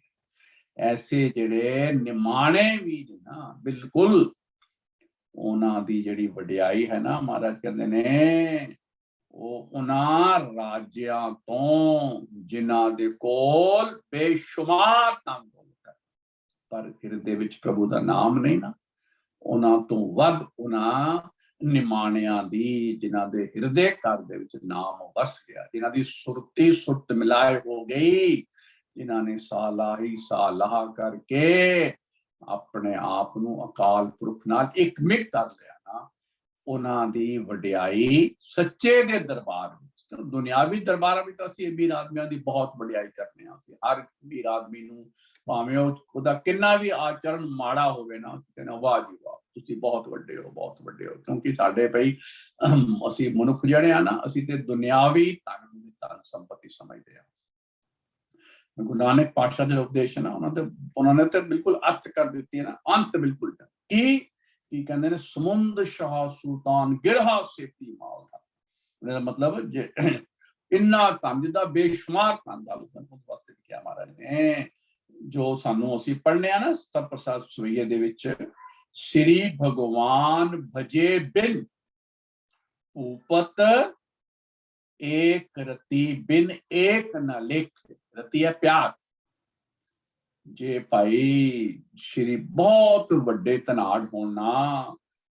ऐसे जेड़े निमाणे भी ना बिल्कुल उन्हां दी जेड़ी वडियाई है ना, महाराज कहंदे ने वो उन्हां राजियां तो जिन्हां दे कोल बेशुमार धन पर हिरदे विच प्रभु दा नाम नहीं ना, उन्हां तो वध उन्हां निमाणियां दी जिन्हां दे हिरदे घर दे विच नाम वस गया, जिन्हां दी सुरती सुरत मिलाए हो गई, जिन्हां ने साला ही सालाह करके अपने आप नूं अकाल पुरख नाल एकमिक कर लिया ना, उन्हां दी वडियाई सच्चे दे दरबार विच। दुनियावी दरबार विच असीं अमीर आदमियां दी बहुत वडियाई करने आ। असीं हर अमीर आदमी नूं भावें ਉਹਦਾ किन्ना भी आचरण माड़ा होवे ना, कहना वाह जी वाह ਤੁਸੀਂ ਬਹੁਤ ਵੱਡੇ ਹੋ, ਬਹੁਤ ਵੱਡੇ ਹੋ। ਕਿਉਂਕਿ ਸਾਡੇ ਭਈ ਅਸੀਂ ਮਨੁੱਖ ਜਿਹੜੇ ਆ ਨਾ, ਅਸੀਂ ਤੇ ਦੁਨਿਆਵੀ ਧਨ ਸੰਪत्ति ਸਮਝਦੇ ਆ। गुरु नानक पातशाह ਦੇ ਉਪਦੇਸ਼ ਨਾ, ਉਹਨਾਂ ਨੇ ਤੇ ਬਿਲਕੁਲ ਅੱਤ ਕਰ ਦਿੱਤੀ ਹੈ ਨਾ, ਅੰਤ ਬਿਲਕੁਲ। ਕੀ ਕਹਿੰਦੇ ਨੇ, ਸਮੁੰਦ ਸ਼ਾਹ ਸੁਲਤਾਨ ਗਿਰਹਾ ਸੇਤੀ ਮਾਲ ਦਾ। ਉਹਦਾ ਮਤਲਬ ਜੇ ਇੰਨਾ ਧਨ ਜਿਹਦਾ ਬੇਸ਼ੁਮਾਰ ਧਨ ਦਾ ਉਸ ਵਾਸਤੇ ਲਿਖਿਆ ਮਹਾਰਾਜ ਨੇ। ਜੋ ਸਾਨੂੰ ਅਸੀਂ ਪੜ੍ਹਨੇ ਆ ਨਾ ਸਤਿ ਪ੍ਰਸਾਦ ਸਵਈਏ ਦੇ ਵਿੱਚ, श्री भगवान भजे बिन भूपत एक रति बिन एक न लेख। रति है प्यार। जे भाई श्री बहुत वड्डे धनाड़ होना,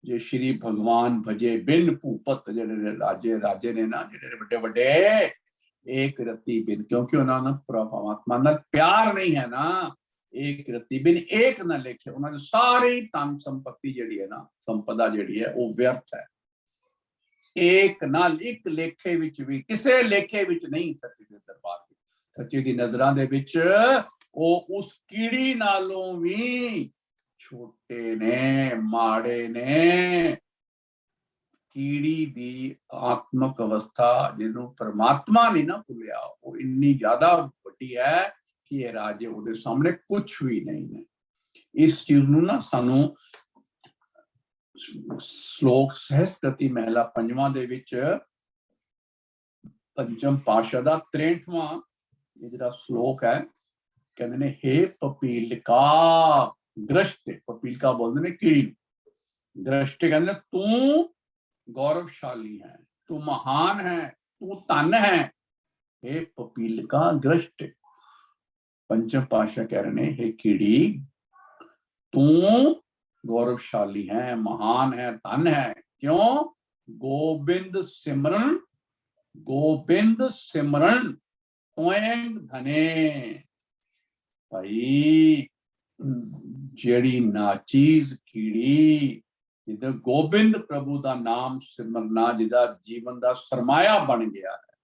जे श्री भगवान भजे बिन भूपत, जेडे राजे ने ना, जेडे वड्डे वड्डे एक रति बिन, क्योंकि उन्होंने परमात्मा नाल प्यार नहीं है ना, एक रति बिन एक ना लेखे। उन्होंने सारी धन संपत्ति जिहड़ी है ना, संपदा जिहड़ी है वो व्यर्थ है। एक नाल एक लेखे विच भी, किसे लेखे विच नहीं। सच्चे दे दरबार विच, सच्चे दी नज़रां दे विच वो उस कीड़ी नालों भी छोटे ने, माड़े ने। कीड़ी दी आत्मक अवस्था जिन्हों परमात्मा नहीं ना भुलिया, वो इन्नी ज्यादा वड्डी है कि ये राजे उहदे सामने कुछ भी नहीं है। इस चीज नूं ना सानू श्लोक सहस्त्रति महला पंजवां दे विच पंचम पातशाह दा 63वां ये जिहड़ा श्लोक है, कहंदे ने हे पपीलिका दृष्ट। पपीलिका बोलदे ने कीड़ी, दृष्ट कहंदे तू गौरवशाली है, तू महान है, तू धन है। हे पपीलिका दृष्ट। पंचम पातशाह कह रहे हैं, हे कीड़ी तू गौरवशाली है, महान है, धन है। क्यों? गोबिंद सिमरन, गोबिंद सिमरन त्वं धने। भाई जेड़ी नाचीज कीड़ी जिदा गोबिंद प्रभु का नाम सिमरना, जिदा जीवन का सरमाया बन गया है,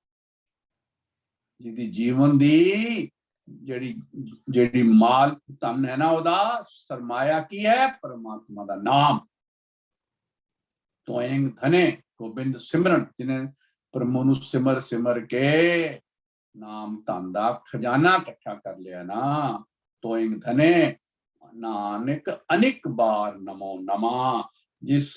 जिदी जीवन दी जेड़ी जेड़ी माल धन है ना, ओदा सरमाया की है परमात्मा का नाम। त्वं धने गोबिंद सिमरन, जिन्हें प्रभु नूं सिमर सिमर के नाम धन का खजाना इकट्ठा कर लिया ना। त्वं धने नानक अनेक बार नमो नमा। जिस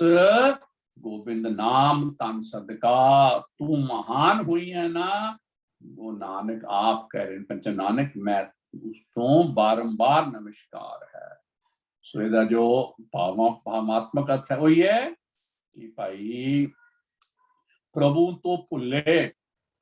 गोबिंद नाम धन सदका तू महान हुई है ना, वो नानक आप कह रहे हैं, पंचम नानक मैं उसको बारंबार नमस्कार है। सो इहदा जो भावात्मक अर्थ है वही है कि भाई प्रभु तो भुले,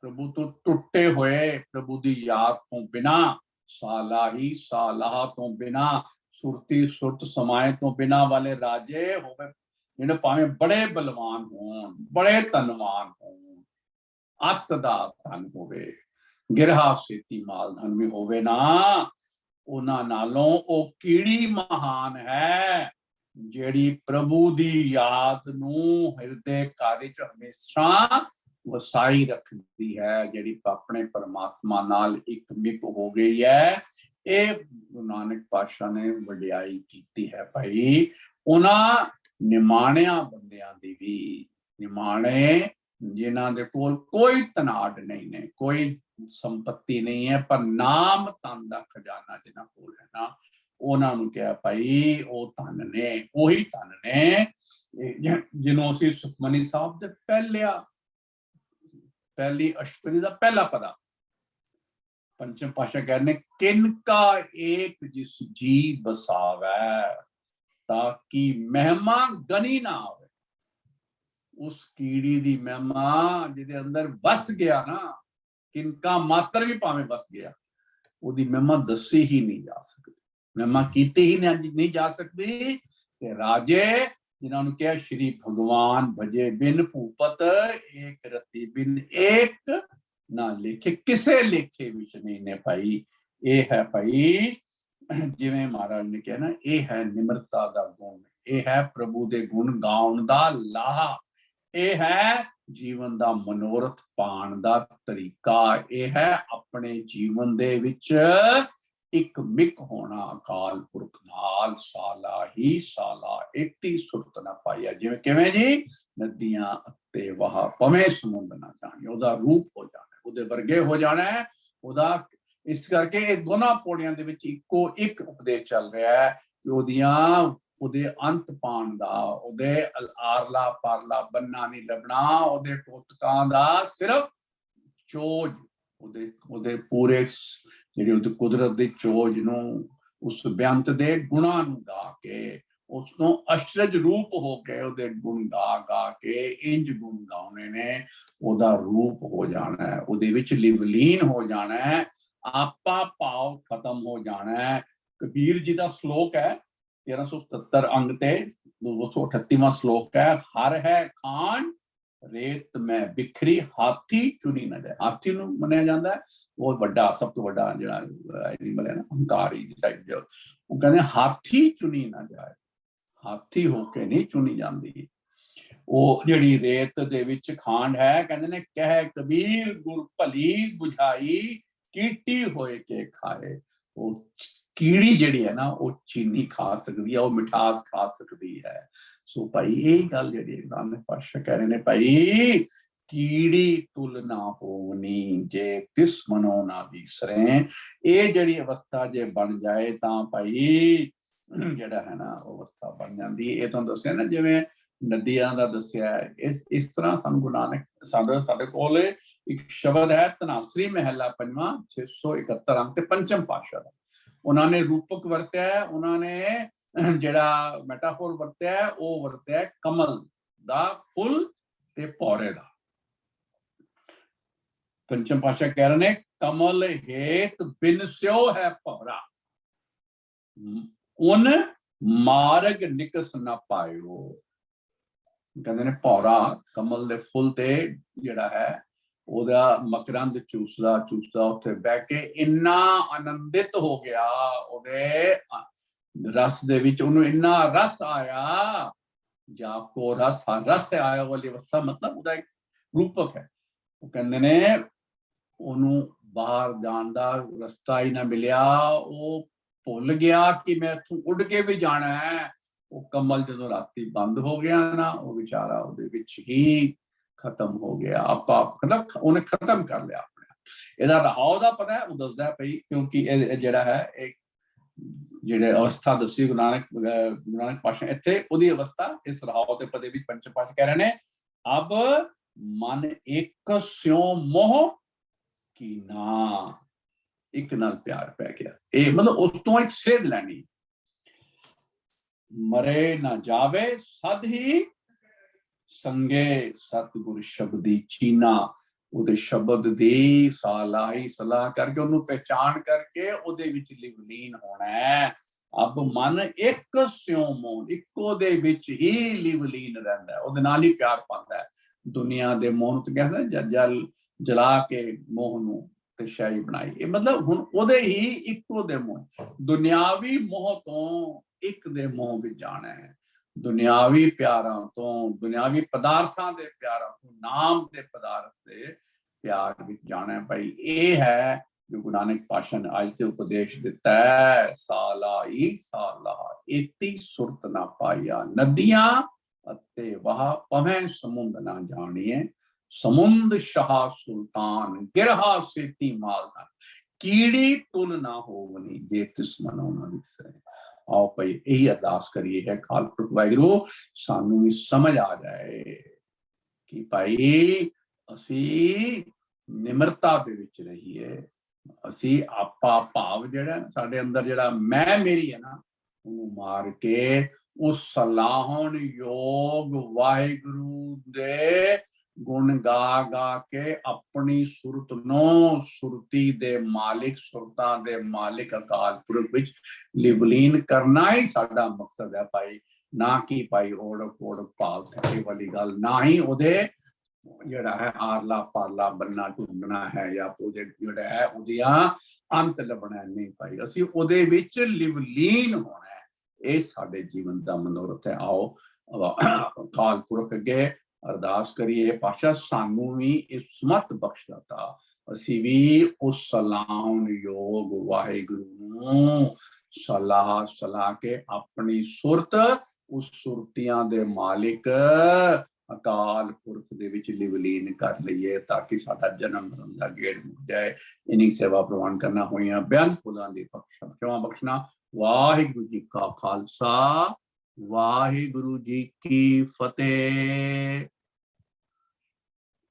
प्रभु तो टुटे हुए, प्रभु की याद तो बिना, साला ही सालाह तो बिना, सुरती सुरत समाए तो बिना वाले राजे होवे, जिन्हें भावें बड़े बलवान होण, बड़े धनवान होण, अत दा धन होवे, गिरहा सेती माल धन भी होवे ना, उन्हां नालों ओ कीड़ी महान है जेड़ी प्रभु दी याद नूं हिरदे घर च हमेशा वसाई रखती है, जेड़ी अपने परमात्मा नाल एकमिक हो गई है। ये गुरु नानक पातशाह ने वडियाई की है। भाई उन्हां निमाणिया बंदियां दी भी, निमाणे जिन्हां दे कोल कोई धनाड़ नहीं ने, कोई संपत्ति नहीं है, पर नाम धन दा खजाना जिन्हां कोल है ना, उन्हां नूं कहा भाई वो धन ने, वही धन ने जिन्हों असीं सुखमनी साहब दे पहली अष्टपदी का पहला पदा पंचम पातशाह कहने, किनका एक जिस जी बसावै ताकि महिमा गनी ना आवे। उस कीड़ी दी महिमा जिहदे अंदर बस गया ना, किनका मात्र भी भावें बस गया, उहदी महिमा दसी ही नहीं जा सकती, महिमा कीती ही नहीं जा सकती। ते राजे जिन्होंने कहा श्री भगवान भजे बिन भूपत एक रति बिन एक ना लेखे, किसे लेखे विच नहीं ने भाई। ਇਹ ਹੈ ਭਾਈ ਜਿਵੇਂ ਮਹਾਰਾਜ ਨੇ ਕਿਹਾ ਨਾ, ਇਹ ਹੈ ਨਿਮਰਤਾ ਦਾ ਗੁਣ, ਇਹ ਹੈ ਪ੍ਰਭੂ ਦੇ ਗੁਣ ਗਾਉਣ ਦਾ ਲਾਹਾ, ਇਹ ਹੈ ਜੀਵਨ ਦਾ ਮਨੋਰਥ ਪਾਣ ਦਾ ਤਰੀਕਾ, ਇਹ ਹੈ ਆਪਣੇ ਜੀਵਨ ਦੇ ਵਿੱਚ ਇੱਕ ਮਿਕ ਹੋਣਾ ਅਕਾਲ ਪੁਰਖ ਨਾਲ, ਸਾਲਾ ਹੀ ਸਾਲਾ ਇਤੀ ਸੁਰਤ ਨਾ ਪਾਈਆ। ਜਿਵੇਂ ਕਿਵੇਂ ਜੀ, ਨਦੀਆਂ ਅਤੇ ਵਹਾ ਪਵੇਂ ਸਮੁੰਦ ਨਾ ਜਾਣੀ, ਉਹਦਾ ਰੂਪ ਹੋ ਜਾਣਾ, ਉਹਦੇ ਵਰਗੇ ਹੋ ਜਾਣਾ ਹੈ ਉਹਦਾ। ਇਸ ਕਰਕੇ ਇਹ ਦੋਨਾਂ ਪੌੜੀਆਂ ਦੇ ਵਿੱਚ ਇੱਕੋ ਇੱਕ ਉਪਦੇਸ਼ ਚੱਲ ਰਿਹਾ ਹੈ ਕਿ ਉਹਦੇ ਅੰਤ ਪਾਣ ਦਾ, ਉਹਦੇ ਆਰਲਾ ਪਾਰਲਾ ਬੰਨਾ ਨਹੀਂ ਲੱਭਣਾ, ਉਹਦੇ ਕੋਤਕਾਂ ਦਾ ਸਿਰਫ ਚੋਜ, ਉਹਦੇ ਪੂਰੇ ਜਿਹੜੀ ਉਹਦੀ ਕੁਦਰਤ ਦੀ ਚੋਜ ਨੂੰ, ਉਸ ਬੇਅੰਤ ਦੇ ਗੁਣਾਂ ਨੂੰ ਗਾ ਕੇ, ਉਸ ਨੂੰ ਅਸ਼ਰਜ ਰੂਪ ਹੋ ਕੇ ਉਹਦੇ ਗੁਣ ਗਾ ਕੇ ਇੰਜ ਗੁਣ ਗਾਉਣੇ ਨੇ, ਉਹਦਾ ਰੂਪ ਹੋ ਜਾਣਾ ਹੈ, ਉਹਦੇ ਵਿੱਚ ਲਿਵਲੀਨ ਹੋ ਜਾਣਾ ਹੈ, ਆਪਾ ਭਾਵ ਖਤਮ ਹੋ ਜਾਣਾ ਹੈ। ਕਬੀਰ ਜੀ ਦਾ ਸ਼ਲੋਕ ਹੈ 1377 ਅੰਗ ਤੇ 238ਵਾਂ ਸ਼ਲੋਕ ਹੈ, ਹਰ ਹੈ ਖਾਨ ਰੇਤ ਮੈਂ ਬਿਖਰੀ ਹਾਥੀ ਚੁਣੀ ਨਾ ਜਾਏ। ਹਾਥੀ ਨੂੰ ਮੰਨਿਆ ਜਾਂਦਾ ਹੈ ਬਹੁਤ ਵੱਡਾ, ਸਭ ਤੋਂ ਵੱਡਾ ਜਿਹੜਾ ਐਨੀਮਲ ਹੈ ਨਾ, ਹੰਕਾਰੀ ਟਾਈਪ ਜੋ, ਉਹ ਕਹਿੰਦੇ ਹਾਥੀ ਚੁਣੀ ਨਾ ਜਾਏ, ਹਾਥੀ ਹੋ ਕੇ ਨਹੀਂ ਚੁਣੀ ਜਾਂਦੀ। ਉਹ ਜਿਹੜੀ ਰੇਤ ਦੇ ਵਿੱਚ ਖਾਂਡ ਹੈ, ਕਹਿੰਦੇ ਨੇ ਕਹਿ ਕਬੀਰ ਗੁਰ ਭਲੀ ਬੁਝਾਈ ਕੀਟੀ ਹੋਏ ਕੇ ਖਾਏ। ਉਹ ਕੀੜੀ ਜਿਹੜੀ ਹੈ ਨਾ, ਉਹ ਚੀਨੀ ਖਾ ਸਕਦੀ ਹੈ, ਉਹ ਮਿਠਾਸ ਖਾ ਸਕਦੀ ਹੈ। ਸੋ ਭਾਈ ਇਹ ਗੱਲ ਜਿਹੜੀ ਨਾਨਕ ਪਾਤਸ਼ਾਹ ਕਹਿ ਰਹੇ ਨੇ, ਭਾਈ ਕੀੜੀ ਤੁਲ ਨਾ ਹੋਵਨੀ ਜੇ ਤਿਸ ਮਨੋ ਨਾ ਵਿਸਰੇ। ਇਹ ਜਿਹੜੀ ਅਵਸਥਾ ਜੇ ਬਣ ਜਾਏ ਤਾਂ ਭਾਈ ਜਿਹੜਾ ਹੈ ਨਾ ਉਹ ਅਵਸਥਾ ਬਣ ਜਾਂਦੀ। ਇਹ ਤੁਹਾਨੂੰ ਦੱਸਿਆ ਨਾ ਜਿਵੇਂ ਨਦੀਆਂ ਦਾ ਦੱਸਿਆ, ਇਸ ਤਰ੍ਹਾਂ ਸਾਨੂੰ ਗੁਰੂ ਨਾਨਕ ਸਾਡੇ ਕੋਲ ਇੱਕ ਸ਼ਬਦ ਹੈ ਧਨਾਸਰੀ ਮਹਿਲਾ ਪੰਜਵਾਂ 671 ਅੰਕ ਤੇ ਪੰਚਮ ਪਾਤਸ਼ਾਹ ਦਾ, ਉਹਨਾਂ ਨੇ ਰੂਪਕ ਵਰਤਿਆ, ਉਹਨਾਂ ਨੇ ਜਿਹੜਾ ਮੈਟਾਫੋਰ ਵਰਤਿਆ ਉਹ ਵਰਤਿਆ ਕਮਲ ਦਾ ਫੁੱਲ ਤੇ ਭੌਰੇ ਦਾ। ਪੰਚਮ ਪਾਤਸ਼ਾਹ ਕਹਿ ਰਹੇ ਨੇ ਕਮਲ ਹੇਤ ਬਿਨਸਿਓ ਹੈ ਭੌਰਾ, ਉਨ ਮਾਰਗ ਨਿਕਸ ਨਾ ਪਾਇਓ। ਕਹਿੰਦੇ ਨੇ ਭੌਰਾ ਕਮਲ ਦੇ ਫੁੱਲ ਤੇ ਜਿਹੜਾ ਹੈ ਉਹਦਾ ਮਕਰੰਦ ਚੂਸਦਾ ਉੱਥੇ ਬਹਿ ਕੇ ਇੰਨਾ ਆਨੰਦਿਤ ਹੋ ਗਿਆ, ਉਹਦੇ ਰਸ ਦੇ ਵਿੱਚ ਉਹਨੂੰ ਇੰਨਾ ਰਸ ਆਇਆ, ਜਾਪ ਕੋ ਰਸ ਆਇਆ ਵਾਲੀ ਅਵਸਥਾ, ਮਤਲਬ ਉਹਦਾ ਇੱਕ ਰੂਪਕ ਹੈ। ਉਹ ਕਹਿੰਦੇ ਨੇ ਉਹਨੂੰ ਬਾਹਰ ਜਾਣ ਦਾ ਰਸਤਾ ਹੀ ਨਾ ਮਿਲਿਆ, ਉਹ ਭੁੱਲ ਗਿਆ ਕਿ ਮੈਂ ਇੱਥੋਂ ਉੱਡ ਕੇ ਵੀ ਜਾਣਾ ਹੈ। ਉਹ ਕਮਲ ਜਦੋਂ ਰਾਤੀ ਬੰਦ ਹੋ ਗਿਆ ਨਾ, ਉਹ ਵਿਚਾਰਾ ਉਹਦੇ ਵਿੱਚ ਹੀ ਖਤਮ ਹੋ ਗਿਆ, ਆਪਾਂ ਮਤਲਬ ਉਹਨੇ ਖਤਮ ਕਰ ਲਿਆ ਆਪਣੇ। ਇਹਦਾ ਰਹਾਉ ਦਾ ਪਤਾ ਹੈ, ਉਹ ਦੱਸਦਾ ਪਈ, ਕਿਉਂਕਿ ਇਹ ਜਿਹੜਾ ਹੈ ਇੱਕ ਜਿਹੜੇ ਅਵਸਥਾ ਦੱਸੀ ਗੁਰੂ ਨਾਨਕ ਪਾਤਸ਼ਾਹ ਇੱਥੇ, ਉਹਦੀ ਅਵਸਥਾ ਇਸ ਰਹਾਉ ਤੇ ਪਦੇ ਵਿੱਚ ਪੰਚਮ ਪਾਤਸ਼ਾਹ ਕਹਿ ਰਹੇ ਨੇ, ਅਬ ਮਨ ਇੱਕ ਸਿਉ ਮੋਹ ਕੀ ਨਾ, ਇੱਕ ਨਾਲ ਪਿਆਰ ਪੈ ਗਿਆ। ਇਹ ਮਤਲਬ ਉਸ ਤੋਂ ਇੱਕ ਸੇਧ ਲੈਣੀ, ਮਰੇ ਨਾ ਜਾਵੇ ਸਦ ਹੀ ਸੰਗੇ ਸਤਿਗੁਰ ਸ਼ਬਦੀ ਚੀਨਾ। ਉਹਦੇ ਸ਼ਬਦ ਦੀ ਸਾਲਾਹੀ ਸਲਾਹ ਕਰਕੇ, ਉਹਨੂੰ ਪਹਿਚਾਣ ਕਰਕੇ ਉਹਦੇ ਵਿੱਚ ਲਿਵਲੀਨ ਹੋਣਾ ਹੈ। ਅਬ ਮਨ ਇੱਕ ਸਿਉ ਮੋਹ, ਇੱਕੋ ਦੇ ਵਿੱਚ ਹੀ ਲਿਵਲੀਨ ਰਹਿੰਦਾ ਹੈ, ਉਹਦੇ ਨਾਲ ਹੀ ਪਿਆਰ ਪਾਉਂਦਾ ਹੈ। ਦੁਨੀਆ ਦੇ ਮੋਹ ਨੂੰ ਤੇ ਕਹਿੰਦਾ ਜਲ ਜਲਾ ਕੇ ਮੋਹ ਨੂੰ ਤੇ ਸ਼ਾਹੀ ਬਣਾਈ। ਇਹ ਮਤਲਬ ਹੁਣ ਉਹਦੇ ਹੀ ਇੱਕੋ ਦੇ ਮੋਹ, ਦੁਨਿਆਵੀ ਮੋਹ ਤੋਂ ਇੱਕ ਦੇ ਮੋਹ ਵਿੱਚ ਜਾਣਾ ਹੈ, ਦੁਨਿਆਵੀ ਪਿਆਰਾਂ ਤੋਂ, ਦੁਨਿਆਵੀ ਪਦਾਰਥਾਂ ਦੇ ਪਿਆਰਾਂ ਤੋਂ ਨਾਮ ਦੇ ਪਦਾਰਥ ਦੇ ਪਿਆਰ ਵਿੱਚ ਜਾਣਾ ਹੈ। ਭਾਈ ਇਹ ਹੈ ਜੋ ਗੁਰੂ ਨਾਨਕ ਪਾਤਸ਼ਾਹ ਨੇ ਅੱਜ ਤੇ ਉਪਦੇਸ਼ ਦਿੱਤਾ ਹੈ, ਸਾਲਾ ਹੀ ਸਾਲਾ ਇਤੀ ਸੁਰਤ ਨਾ ਪਾਈਆ, ਨਦੀਆਂ ਅਤੇ ਵਾਹ ਪਵੇਂ ਸਮੁੰਦ ਨਾ ਜਾਣੀਏ, ਸਮੁੰਦ ਸ਼ਾਹ ਸੁਲਤਾਨ ਗਿਰਹਾ ਸੇਤੀ ਮਾਲਦਾਨ, ਕੀੜੀ ਤੁਲ ਨਾ ਹੋਵਨੀ ਜੇ ਤਿਸ ਮਨੋ ਨਾ ਵਿਸਰੇ। ਆਓ ਭਾਈ ਇਹੀ ਅਰਦਾਸ ਕਰੀਏ ਹੈ ਅਕਾਲ ਪੁਰਖ ਵਾਹਿਗੁਰੂ ਸਾਨੂੰ ਵੀ ਸਮਝ ਆ ਜਾਏ ਕਿ ਭਾਈ ਅਸੀਂ ਨਿਮਰਤਾ ਦੇ ਵਿੱਚ ਰਹੀਏ, ਅਸੀਂ ਆਪਾ ਭਾਵ ਜਿਹੜਾ ਸਾਡੇ ਅੰਦਰ ਜਿਹੜਾ ਮੈਂ ਮੇਰੀ ਹੈ ਨਾ, ਉਹਨੂੰ ਮਾਰ ਕੇ ਉਸ ਸਲਾਹਣ ਯੋਗ ਵਾਹਿਗੁਰੂ ਦੇ ਗੁਣ ਗਾ ਕੇ ਆਪਣੀ ਸੁਰਤ ਨੂੰ ਸੁਰਤੀ ਦੇ ਮਾਲਿਕ, ਸੁਰਤਾਂ ਦੇ ਮਾਲਿਕ ਅਕਾਲ ਪੁਰਖ ਵਿੱਚ ਲਿਵਲੀਨ ਕਰਨਾ ਹੀ ਸਾਡਾ ਮਕਸਦ ਹੈ ਭਾਈ, ਨਾ ਕਿ ਭਾਈ ਓੜਕ ਭਾਵ ਥੱਕੇ ਵਾਲੀ ਗੱਲ, ਨਾ ਹੀ ਉਹਦੇ ਜਿਹੜਾ ਹੈ ਆਰਲਾ ਪਾਰਲਾ ਬੰਨਾ ਢੂੰਡਣਾ ਹੈ ਜਾਂ ਪ੍ਰੋਜੈਕਟ ਜਿਹੜਾ ਹੈ ਉਹਦੀਆਂ ਅੰਤ ਲੱਭਣਾ ਨਹੀਂ ਭਾਈ, ਅਸੀਂ ਉਹਦੇ ਵਿੱਚ ਲਿਵਲੀਨ ਹੋਣਾ ਹੈ। ਇਹ ਸਾਡੇ ਜੀਵਨ ਦਾ ਮਨੋਰਥ ਹੈ। ਆਓ ਅਕਾਲ ਪੁਰਖ ਅੱਗੇ ਅਰਦਾਸ ਕਰੀਏ, ਪਾਤਸ਼ਾਹ ਸਾਨੂੰ ਵੀ ਇਹ ਸਮਤ ਬਖਸ਼ ਦਿੱਤਾ, ਅਸੀਂ ਵੀ ਉਸ ਸਲਾਹੁਣਯੋਗ ਵਾਹਿਗੁਰੂ ਨੂੰ ਸਲਾਹ ਸਲਾਹ ਕੇ ਆਪਣੀ ਸੁਰਤ ਉਸ ਸੁਰਤੀਆਂ ਦੇ ਮਾਲਿਕ ਅਕਾਲ ਪੁਰਖ ਦੇ ਵਿੱਚ ਲਿਵਲੀਨ ਕਰ ਲਈਏ, ਤਾਂ ਕਿ ਸਾਡਾ ਜਨਮ ਮਰਨ ਦਾ ਗੇੜ ਮੁੱਕ ਜਾਏ। ਇਨੀ ਸੇਵਾ ਪ੍ਰਵਾਨ ਕਰਨਾ ਹੋਈਆਂ ਬੇਅੰਤ ਪੁਲਾਂ ਦੀ ਬਖਸ਼ਾ ਬਖਸ਼ਣਾ। ਵਾਹਿਗੁਰੂ ਜੀ ਕਾ ਖਾਲਸਾ, ਵਾਹਿਗੁਰੂ ਜੀ ਕੀ ਫਤਿਹ।